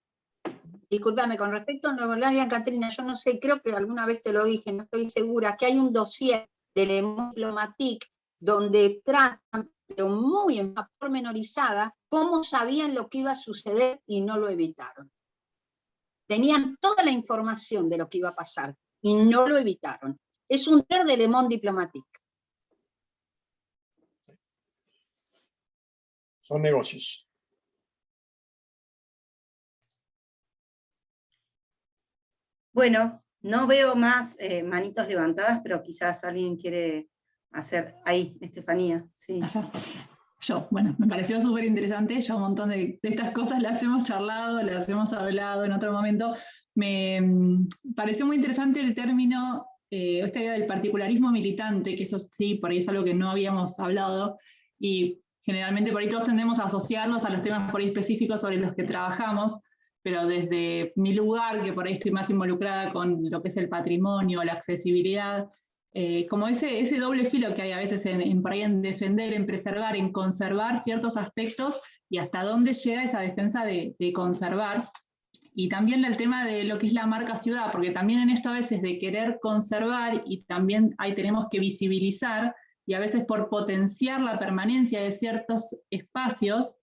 Speaker 3: discúlpame, con respecto a Nueva Orleans y al Katrina, yo no sé, creo que alguna vez te lo dije, no estoy segura, que hay un dossier de Le Monde Diplomatique donde tratan, pero muy en pormenorizada, cómo sabían lo que iba a suceder y no lo evitaron. Tenían toda la información de lo que iba a pasar y no lo evitaron. Es un ter de Le Monde Diplomatique.
Speaker 2: Son negocios.
Speaker 1: Bueno, no veo más manitos levantadas, pero quizás alguien quiere hacer ahí, Estefanía. Sí.
Speaker 6: Allá. Yo, bueno, me pareció súper interesante, ya un montón de estas cosas las hemos charlado, las hemos hablado en otro momento. Me pareció muy interesante el término, esta idea del particularismo militante, que eso sí, por ahí es algo que no habíamos hablado, y generalmente por ahí todos tendemos a asociarnos a los temas por ahí específicos sobre los que trabajamos, pero desde mi lugar, que por ahí estoy más involucrada con lo que es el patrimonio, la accesibilidad, como ese doble filo que hay a veces por ahí en defender, en preservar, en conservar ciertos aspectos, y hasta dónde llega esa defensa de conservar. Y también el tema de lo que es la marca ciudad, porque también en esto a veces de querer conservar, y también ahí tenemos que visibilizar, y a veces por potenciar la permanencia de ciertos espacios,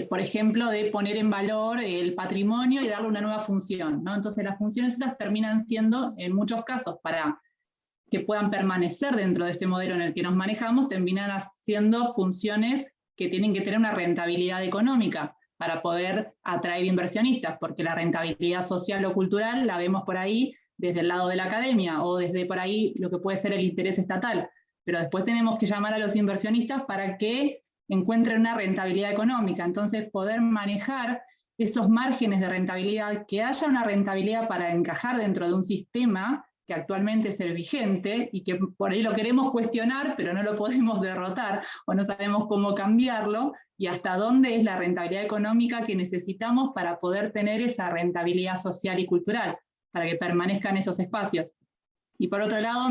Speaker 6: por ejemplo, de poner en valor el patrimonio y darle una nueva función, ¿no? Entonces las funciones esas terminan siendo, en muchos casos, para que puedan permanecer dentro de este modelo en el que nos manejamos, terminan haciendo funciones que tienen que tener una rentabilidad económica para poder atraer inversionistas, porque la rentabilidad social o cultural la vemos por ahí desde el lado de la academia o desde por ahí lo que puede ser el interés estatal. Pero después tenemos que llamar a los inversionistas para que encuentren una rentabilidad económica. Entonces, poder manejar esos márgenes de rentabilidad, que haya una rentabilidad para encajar dentro de un sistema que actualmente es el vigente y que por ahí lo queremos cuestionar, pero no lo podemos derrotar o no sabemos cómo cambiarlo, y hasta dónde es la rentabilidad económica que necesitamos para poder tener esa rentabilidad social y cultural, para que permanezcan esos espacios. Y por otro lado,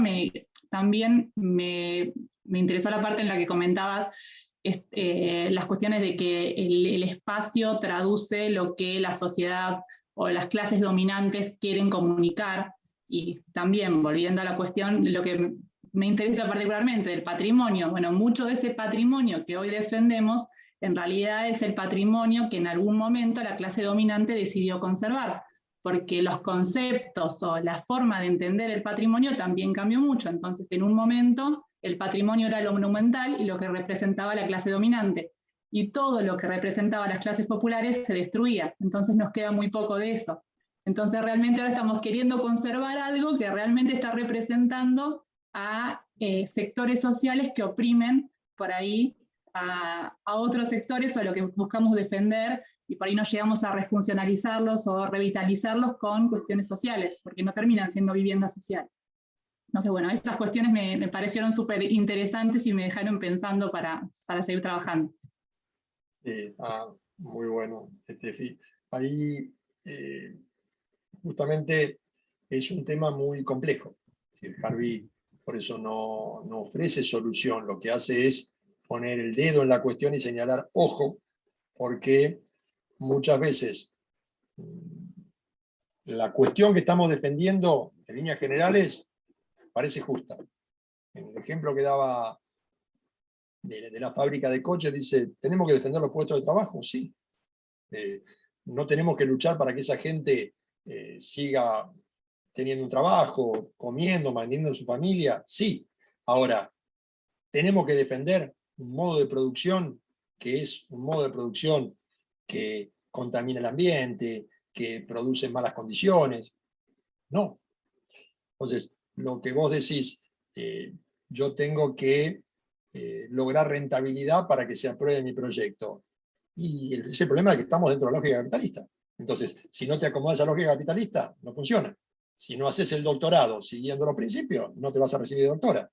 Speaker 6: también me interesó la parte en la que comentabas las cuestiones de que el espacio traduce lo que la sociedad o las clases dominantes quieren comunicar. Y también, volviendo a la cuestión, lo que me interesa particularmente del patrimonio, bueno, mucho de ese patrimonio que hoy defendemos, en realidad es el patrimonio que en algún momento la clase dominante decidió conservar, porque los conceptos o la forma de entender el patrimonio también cambió mucho. Entonces, en un momento, el patrimonio era lo monumental y lo que representaba la clase dominante, y todo lo que representaba las clases populares se destruía. Entonces nos queda muy poco de eso. Entonces realmente ahora estamos queriendo conservar algo que realmente está representando a sectores sociales que oprimen por ahí a otros sectores, o a lo que buscamos defender, y por ahí no llegamos a refuncionalizarlos o revitalizarlos con cuestiones sociales, porque no terminan siendo vivienda social. Entonces, bueno, estas cuestiones me parecieron súper interesantes y me dejaron pensando para seguir trabajando.
Speaker 2: Sí, muy bueno, Estefi. Ahí justamente es un tema muy complejo. Harvey por eso no ofrece solución, lo que hace es poner el dedo en la cuestión y señalar, ojo, porque muchas veces la cuestión que estamos defendiendo en líneas generales parece justa. En el ejemplo que daba de la fábrica de coches, dice, ¿tenemos que defender los puestos de trabajo? Sí. No tenemos que luchar para que esa gente siga teniendo un trabajo, comiendo, manteniendo a su familia, sí. Ahora, tenemos que defender un modo de producción que es un modo de producción que contamina el ambiente, que produce malas condiciones. No. Entonces, lo que vos decís, yo tengo que lograr rentabilidad para que se apruebe mi proyecto. Y ese es el problema de que estamos dentro de la lógica capitalista. Entonces, si no te acomodas a la lógica capitalista, no funciona. Si no haces el doctorado siguiendo los principios, no te vas a recibir de doctora.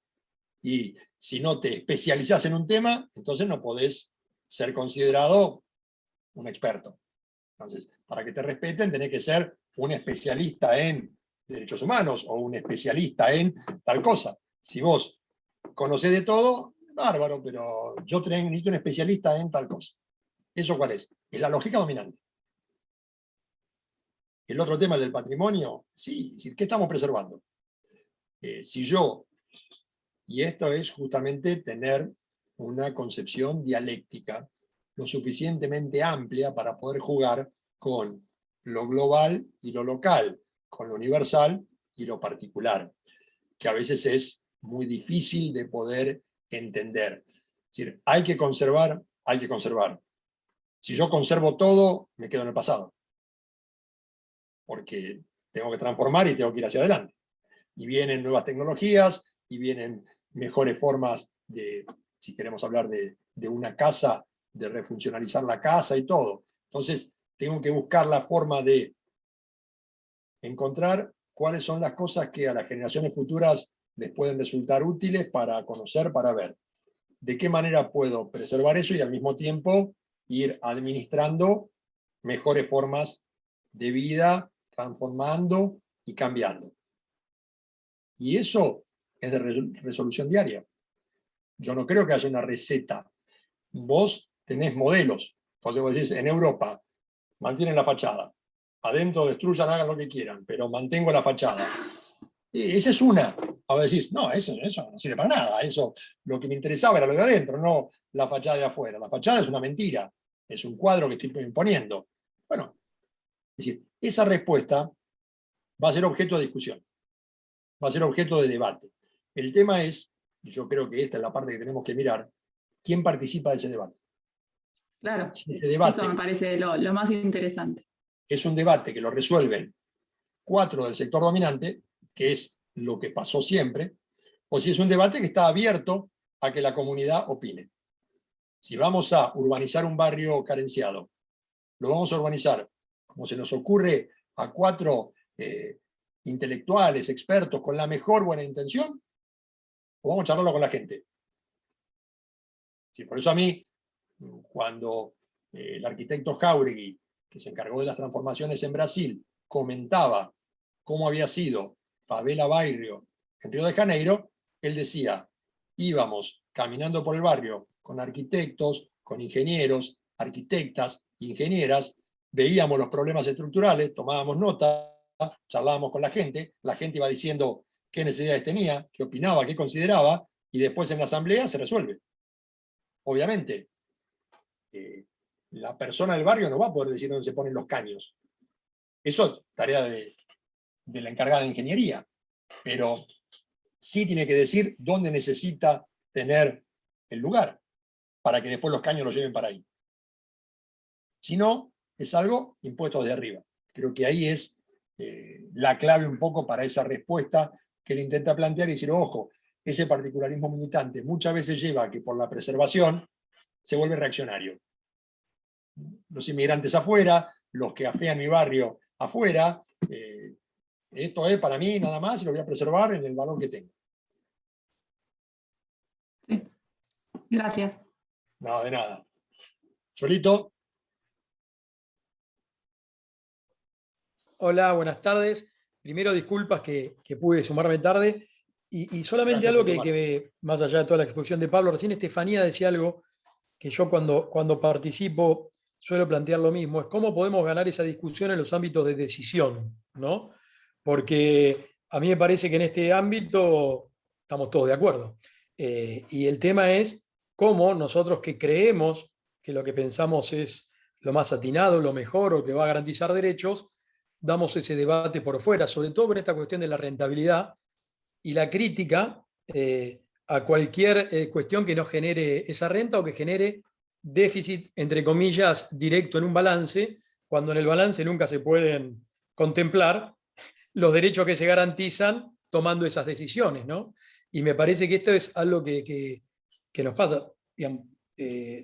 Speaker 2: Y si no te especializás en un tema, entonces no podés ser considerado un experto. Entonces, para que te respeten, tenés que ser un especialista en derechos humanos o un especialista en tal cosa. Si vos conocés de todo, bárbaro, pero yo necesito un especialista en tal cosa. ¿Eso cuál es? Es la lógica dominante. El otro tema del patrimonio, sí, ¿qué estamos preservando? Si yo, y esto es justamente tener una concepción dialéctica lo suficientemente amplia para poder jugar con lo global y lo local, con lo universal y lo particular, que a veces es muy difícil de poder entender. Es decir, hay que conservar, hay que conservar. Si yo conservo todo, me quedo en el pasado, porque tengo que transformar y tengo que ir hacia adelante. Y vienen nuevas tecnologías, y vienen mejores formas de, si queremos hablar de una casa, de refuncionalizar la casa y todo. Entonces, tengo que buscar la forma de encontrar cuáles son las cosas que a las generaciones futuras les pueden resultar útiles para conocer, para ver. De qué manera puedo preservar eso y al mismo tiempo ir administrando mejores formas de vida, transformando y cambiando. Y eso es de resolución diaria. Yo no creo que haya una receta. Vos tenés modelos. Entonces vos decís, en Europa, mantienen la fachada. Adentro destruyan, hagan lo que quieran, pero mantengo la fachada. Y esa es una. Ahora decís, no, eso no sirve para nada. Eso, lo que me interesaba era lo de adentro, no la fachada de afuera. La fachada es una mentira. Es un cuadro que estoy imponiendo. Bueno, es decir, esa respuesta va a ser objeto de discusión. Va a ser objeto de debate. El tema es, y yo creo que esta es la parte que tenemos que mirar, ¿quién participa de ese debate?
Speaker 6: Claro,
Speaker 2: Si ese debate
Speaker 6: eso me parece lo más interesante.
Speaker 2: es un debate que lo resuelven 4 del sector dominante, que es lo que pasó siempre, o si es un debate que está abierto a que la comunidad opine. Si vamos a urbanizar un barrio carenciado, lo vamos a urbanizar como se nos ocurre a 4 intelectuales, expertos, con la mejor buena intención, o vamos a charlarlo con la gente. Sí, por eso a mí, cuando el arquitecto Jáuregui, que se encargó de las transformaciones en Brasil, comentaba cómo había sido Favela Bairro en Río de Janeiro, él decía, íbamos caminando por el barrio con arquitectos, con ingenieros, arquitectas, ingenieras, veíamos los problemas estructurales, tomábamos nota, charlábamos con la gente iba diciendo qué necesidades tenía, qué opinaba, qué consideraba, y después en la asamblea se resuelve. Obviamente, la persona del barrio no va a poder decir dónde se ponen los caños. Eso es tarea de la encargada de ingeniería, pero sí tiene que decir dónde necesita tener el lugar, para que después los caños lo lleven para ahí. Si no, es algo impuesto desde arriba. Creo que ahí es la clave un poco para esa respuesta que él intenta plantear y decir, ojo, ese particularismo militante muchas veces lleva a que por la preservación se vuelve reaccionario. Los inmigrantes afuera, los que afean mi barrio afuera, esto es para mí nada más y lo voy a preservar en el valor que tengo.
Speaker 6: Sí. Gracias.
Speaker 2: No, de nada. Cholito.
Speaker 7: Hola, buenas tardes. Primero, disculpas que pude sumarme tarde. Y solamente
Speaker 2: Gracias
Speaker 7: algo
Speaker 2: por
Speaker 7: que, más allá de toda la exposición de Pablo, recién Estefanía decía algo que yo cuando participo suelo plantear lo mismo, es cómo podemos ganar esa discusión en los ámbitos de decisión, ¿no? Porque a mí me parece que en este ámbito estamos todos de acuerdo. Y el tema es cómo nosotros que creemos que lo que pensamos es lo más atinado, lo mejor o que va a garantizar derechos, damos ese debate por fuera, sobre todo con esta cuestión de la rentabilidad y la crítica a cualquier cuestión que no genere esa renta o que genere déficit, entre comillas, directo en un balance, cuando en el balance nunca se pueden contemplar los derechos que se garantizan tomando esas decisiones, ¿no? Y me parece que esto es algo que que nos pasa. Digamos,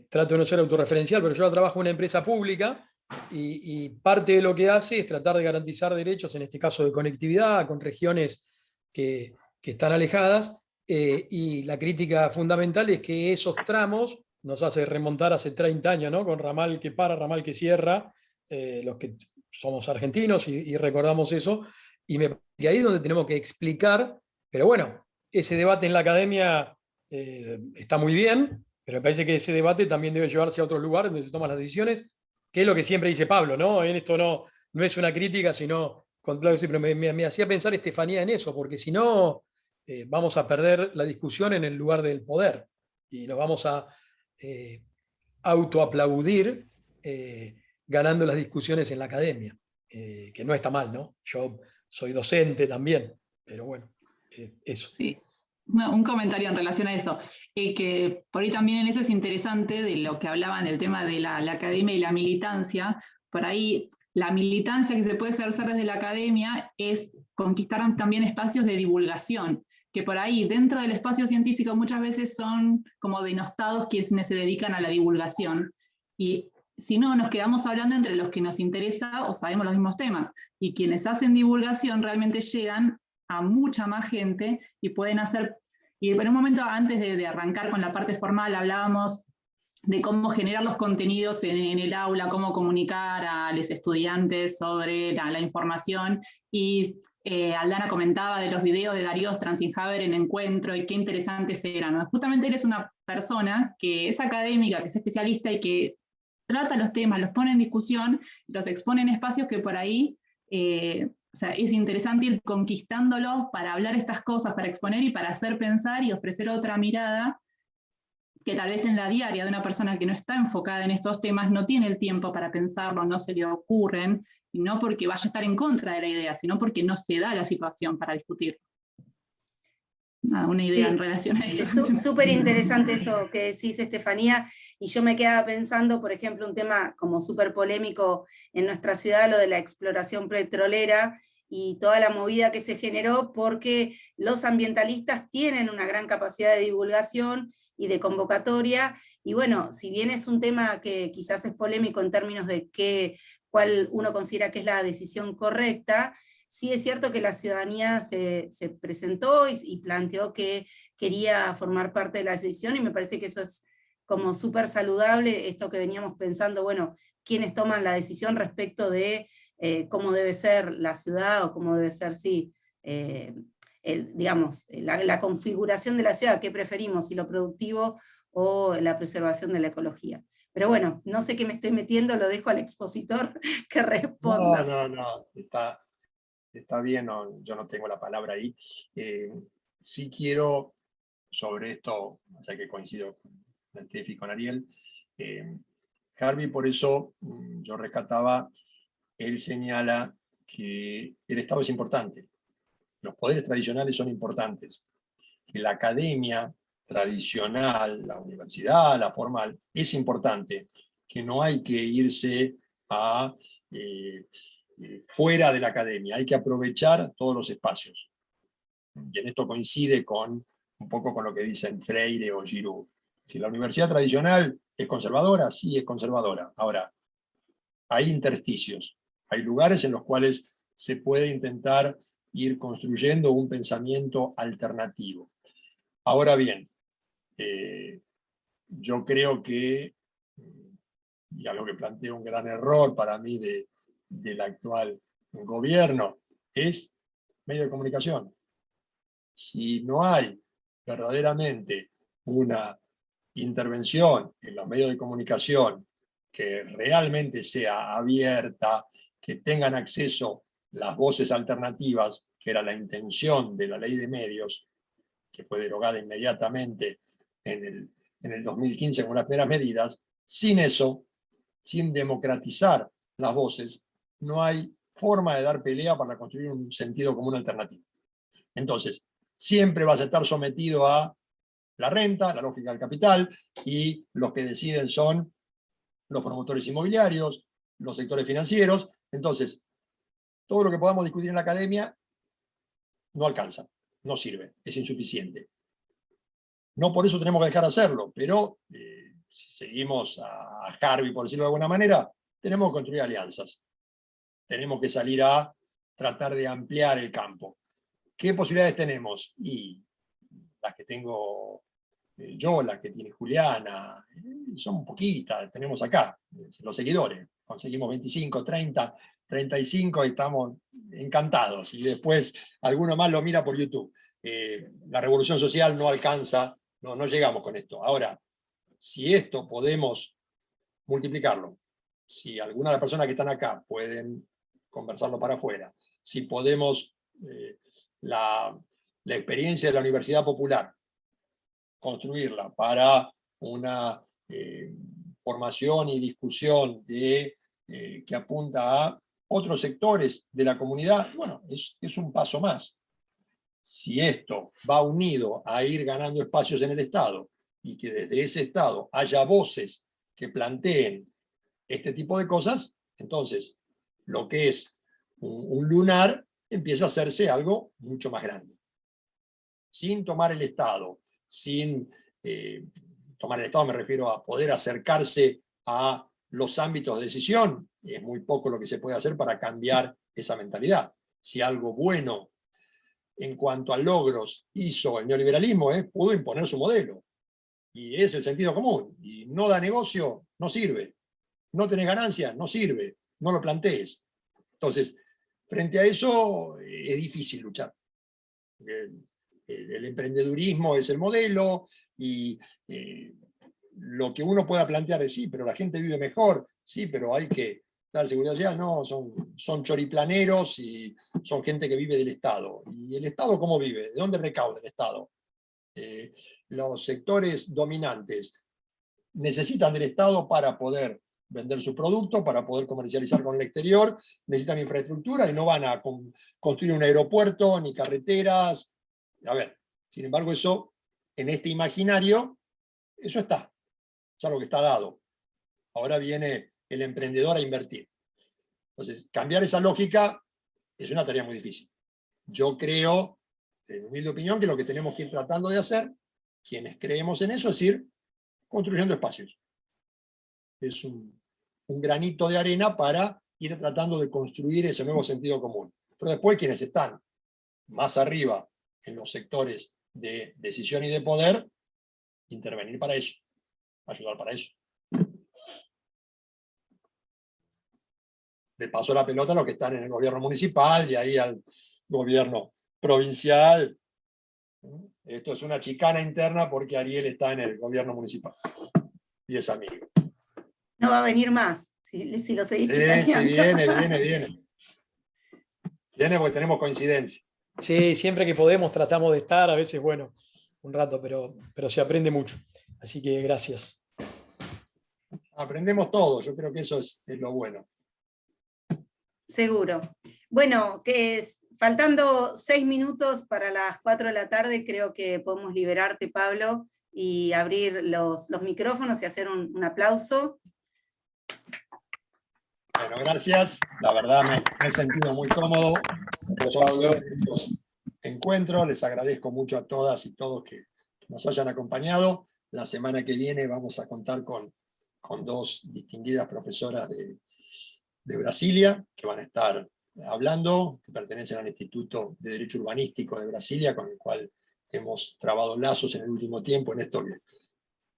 Speaker 7: trato de no ser autorreferencial, pero yo trabajo en una empresa pública y parte de lo que hace es tratar de garantizar derechos, en este caso de conectividad, con regiones que están alejadas, y la crítica fundamental es que esos tramos nos hace remontar hace 30 años, ¿no? Con ramal que para, ramal que cierra, los que somos argentinos y recordamos eso, y ahí es donde tenemos que explicar, pero bueno, ese debate en la academia está muy bien, pero me parece que ese debate también debe llevarse a otros lugares donde se toman las decisiones, que es lo que siempre dice Pablo, ¿no? En esto no es una crítica, sino, pero me hacía pensar Estefanía en eso, porque si no, vamos a perder la discusión en el lugar del poder, y nos vamos a autoaplaudir ganando las discusiones en la academia, que no está mal, ¿no? Yo soy docente también, pero bueno, eso.
Speaker 6: Sí. Un comentario en relación a eso, que por ahí también en eso es interesante de lo que hablaban del tema de la academia y la militancia. Por ahí la militancia que se puede ejercer desde la academia es conquistar también espacios de divulgación, que por ahí dentro del espacio científico muchas veces son como denostados quienes se dedican a la divulgación. Y si no, nos quedamos hablando entre los que nos interesa o sabemos los mismos temas. Y quienes hacen divulgación realmente llegan a mucha más gente y pueden hacer, y en un momento antes de arrancar con la parte formal hablábamos de cómo generar los contenidos en el aula, cómo comunicar a los estudiantes sobre la información, y Aldana comentaba de los videos de Darío Stranzinhaber en Encuentro y qué interesantes eran, ¿no? Justamente eres una persona que es académica, que es especialista y que trata los temas, los pone en discusión, los expone en espacios que por ahí o sea, es interesante ir conquistándolos para hablar estas cosas, para exponer y para hacer pensar y ofrecer otra mirada que tal vez en la diaria de una persona que no está enfocada en estos temas no tiene el tiempo para pensarlo, no se le ocurren, y no porque vaya a estar en contra de la idea, sino porque no se da la situación para discutir. Una idea en relación a eso.
Speaker 1: Es súper interesante eso que decís, Estefanía, y yo me quedaba pensando, por ejemplo, un tema como súper polémico en nuestra ciudad, lo de la exploración petrolera y toda la movida que se generó, porque los ambientalistas tienen una gran capacidad de divulgación y de convocatoria, y bueno, si bien es un tema que quizás es polémico en términos de cuál uno considera que es la decisión correcta, sí es cierto que la ciudadanía se presentó y planteó que quería formar parte de la decisión, y me parece que eso es como súper saludable, esto que veníamos pensando, bueno, quiénes toman la decisión respecto de cómo debe ser la ciudad, o cómo debe ser, sí, digamos, la configuración de la ciudad, qué preferimos, si lo productivo o la preservación de la ecología. Pero bueno, no sé qué me estoy metiendo, lo dejo al expositor que responda.
Speaker 2: No, está bien, yo no tengo la palabra ahí. Sí quiero, sobre esto, ya que coincido con Estefi y con Ariel, Harvey, por eso yo rescataba, él señala que el Estado es importante, los poderes tradicionales son importantes, que la academia tradicional, la universidad, la formal, es importante, que no hay que irse a fuera de la academia, hay que aprovechar todos los espacios. Y en esto coincide un poco con lo que dicen Freire o Giroud. Si la universidad tradicional es conservadora, sí es conservadora. Ahora, hay intersticios, hay lugares en los cuales se puede intentar ir construyendo un pensamiento alternativo. Ahora bien, yo creo que, y algo que plantea un gran error para mí del actual gobierno, es medio de comunicación. Si no hay verdaderamente una intervención en los medios de comunicación que realmente sea abierta, que tengan acceso las voces alternativas, que era la intención de la ley de medios, que fue derogada inmediatamente en el 2015 con las primeras medidas, sin eso, sin democratizar las voces, no hay forma de dar pelea para construir un sentido común alternativo. Entonces, siempre vas a estar sometido a la renta, la lógica del capital, y los que deciden son los promotores inmobiliarios, los sectores financieros. Entonces, todo lo que podamos discutir en la academia no alcanza, no sirve, es insuficiente. No por eso tenemos que dejar de hacerlo, pero si seguimos a Harvey, por decirlo de alguna manera, tenemos que construir alianzas. Tenemos que salir a tratar de ampliar el campo. ¿Qué posibilidades tenemos? Y las que tengo yo, las que tiene Juliana, son poquitas, tenemos acá, los seguidores. Conseguimos 25, 30, 35 y estamos encantados. Y después alguno más lo mira por YouTube. La revolución social no alcanza, no llegamos con esto. Ahora, si esto podemos multiplicarlo, si alguna de las personas que están acá pueden conversarlo para afuera, si podemos la experiencia de la Universidad Popular, construirla para una formación y discusión que apunta a otros sectores de la comunidad, bueno, es un paso más. Si esto va unido a ir ganando espacios en el Estado y que desde ese Estado haya voces que planteen este tipo de cosas, entonces lo que es un lunar empieza a hacerse algo mucho más grande. Sin tomar el Estado, tomar el Estado me refiero a poder acercarse a los ámbitos de decisión, es muy poco lo que se puede hacer para cambiar esa mentalidad. Si algo bueno en cuanto a logros hizo el neoliberalismo, pudo imponer su modelo. Y es el sentido común. Y no da negocio, no sirve. No tenés ganancia, no sirve. No lo plantees. Entonces, frente a eso es difícil luchar. El emprendedurismo es el modelo y lo que uno pueda plantear es sí, pero la gente vive mejor, sí, pero hay que dar seguridad social, no, son choriplaneros y son gente que vive del Estado. ¿Y el Estado cómo vive? ¿De dónde recauda el Estado? Los sectores dominantes necesitan del Estado para poder vender su producto, para poder comercializar con el exterior, necesitan infraestructura y no van a construir un aeropuerto ni carreteras. A ver, sin embargo, eso, en este imaginario, eso está. Es algo que está dado. Ahora viene el emprendedor a invertir. Entonces, cambiar esa lógica es una tarea muy difícil. Yo creo, en mi humilde opinión, que lo que tenemos que ir tratando de hacer, quienes creemos en eso, es ir construyendo espacios. Es un granito de arena para ir tratando de construir ese nuevo sentido común. Pero después, quienes están más arriba en los sectores de decisión y de poder, intervenir para eso, ayudar para eso. Le paso la pelota a los que están en el gobierno municipal y ahí al gobierno provincial. Esto es una chicana interna porque Ariel está en el gobierno municipal y es amigo.
Speaker 1: No va a venir más, si lo seguís chicaneando.
Speaker 2: Sí, viene. Viene porque tenemos coincidencia.
Speaker 7: Sí, siempre que podemos tratamos de estar, a veces, bueno, un rato, pero se aprende mucho. Así que gracias.
Speaker 2: Aprendemos todo, yo creo que eso es lo bueno.
Speaker 1: Seguro. Bueno, faltando 6 minutos para las 4 de la tarde, creo que podemos liberarte, Pablo, y abrir los micrófonos y hacer un aplauso.
Speaker 2: Bueno, gracias. La verdad me he sentido muy cómodo. Los encuentros. Les agradezco mucho a todas y todos que nos hayan acompañado. La semana que viene vamos a contar con 2 distinguidas profesoras de Brasilia, que van a estar hablando, que pertenecen al Instituto de Derecho Urbanístico de Brasilia, con el cual hemos trabado lazos en el último tiempo, en esto que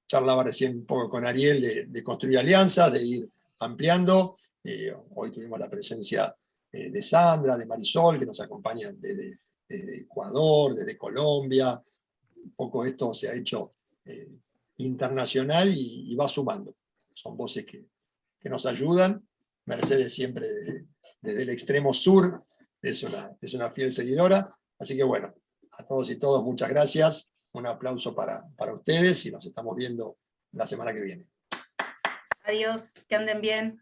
Speaker 2: charlaba recién un poco con Ariel, de construir alianzas, de ir ampliando. Hoy tuvimos la presencia de Sandra, de Marisol, que nos acompañan desde Ecuador, desde Colombia. Un poco esto se ha hecho internacional y va sumando. Son voces que nos ayudan. Mercedes siempre desde el extremo sur es una fiel seguidora. Así que bueno, a todos y todas muchas gracias. Un aplauso para ustedes y nos estamos viendo la semana que viene.
Speaker 1: Adiós, que anden bien.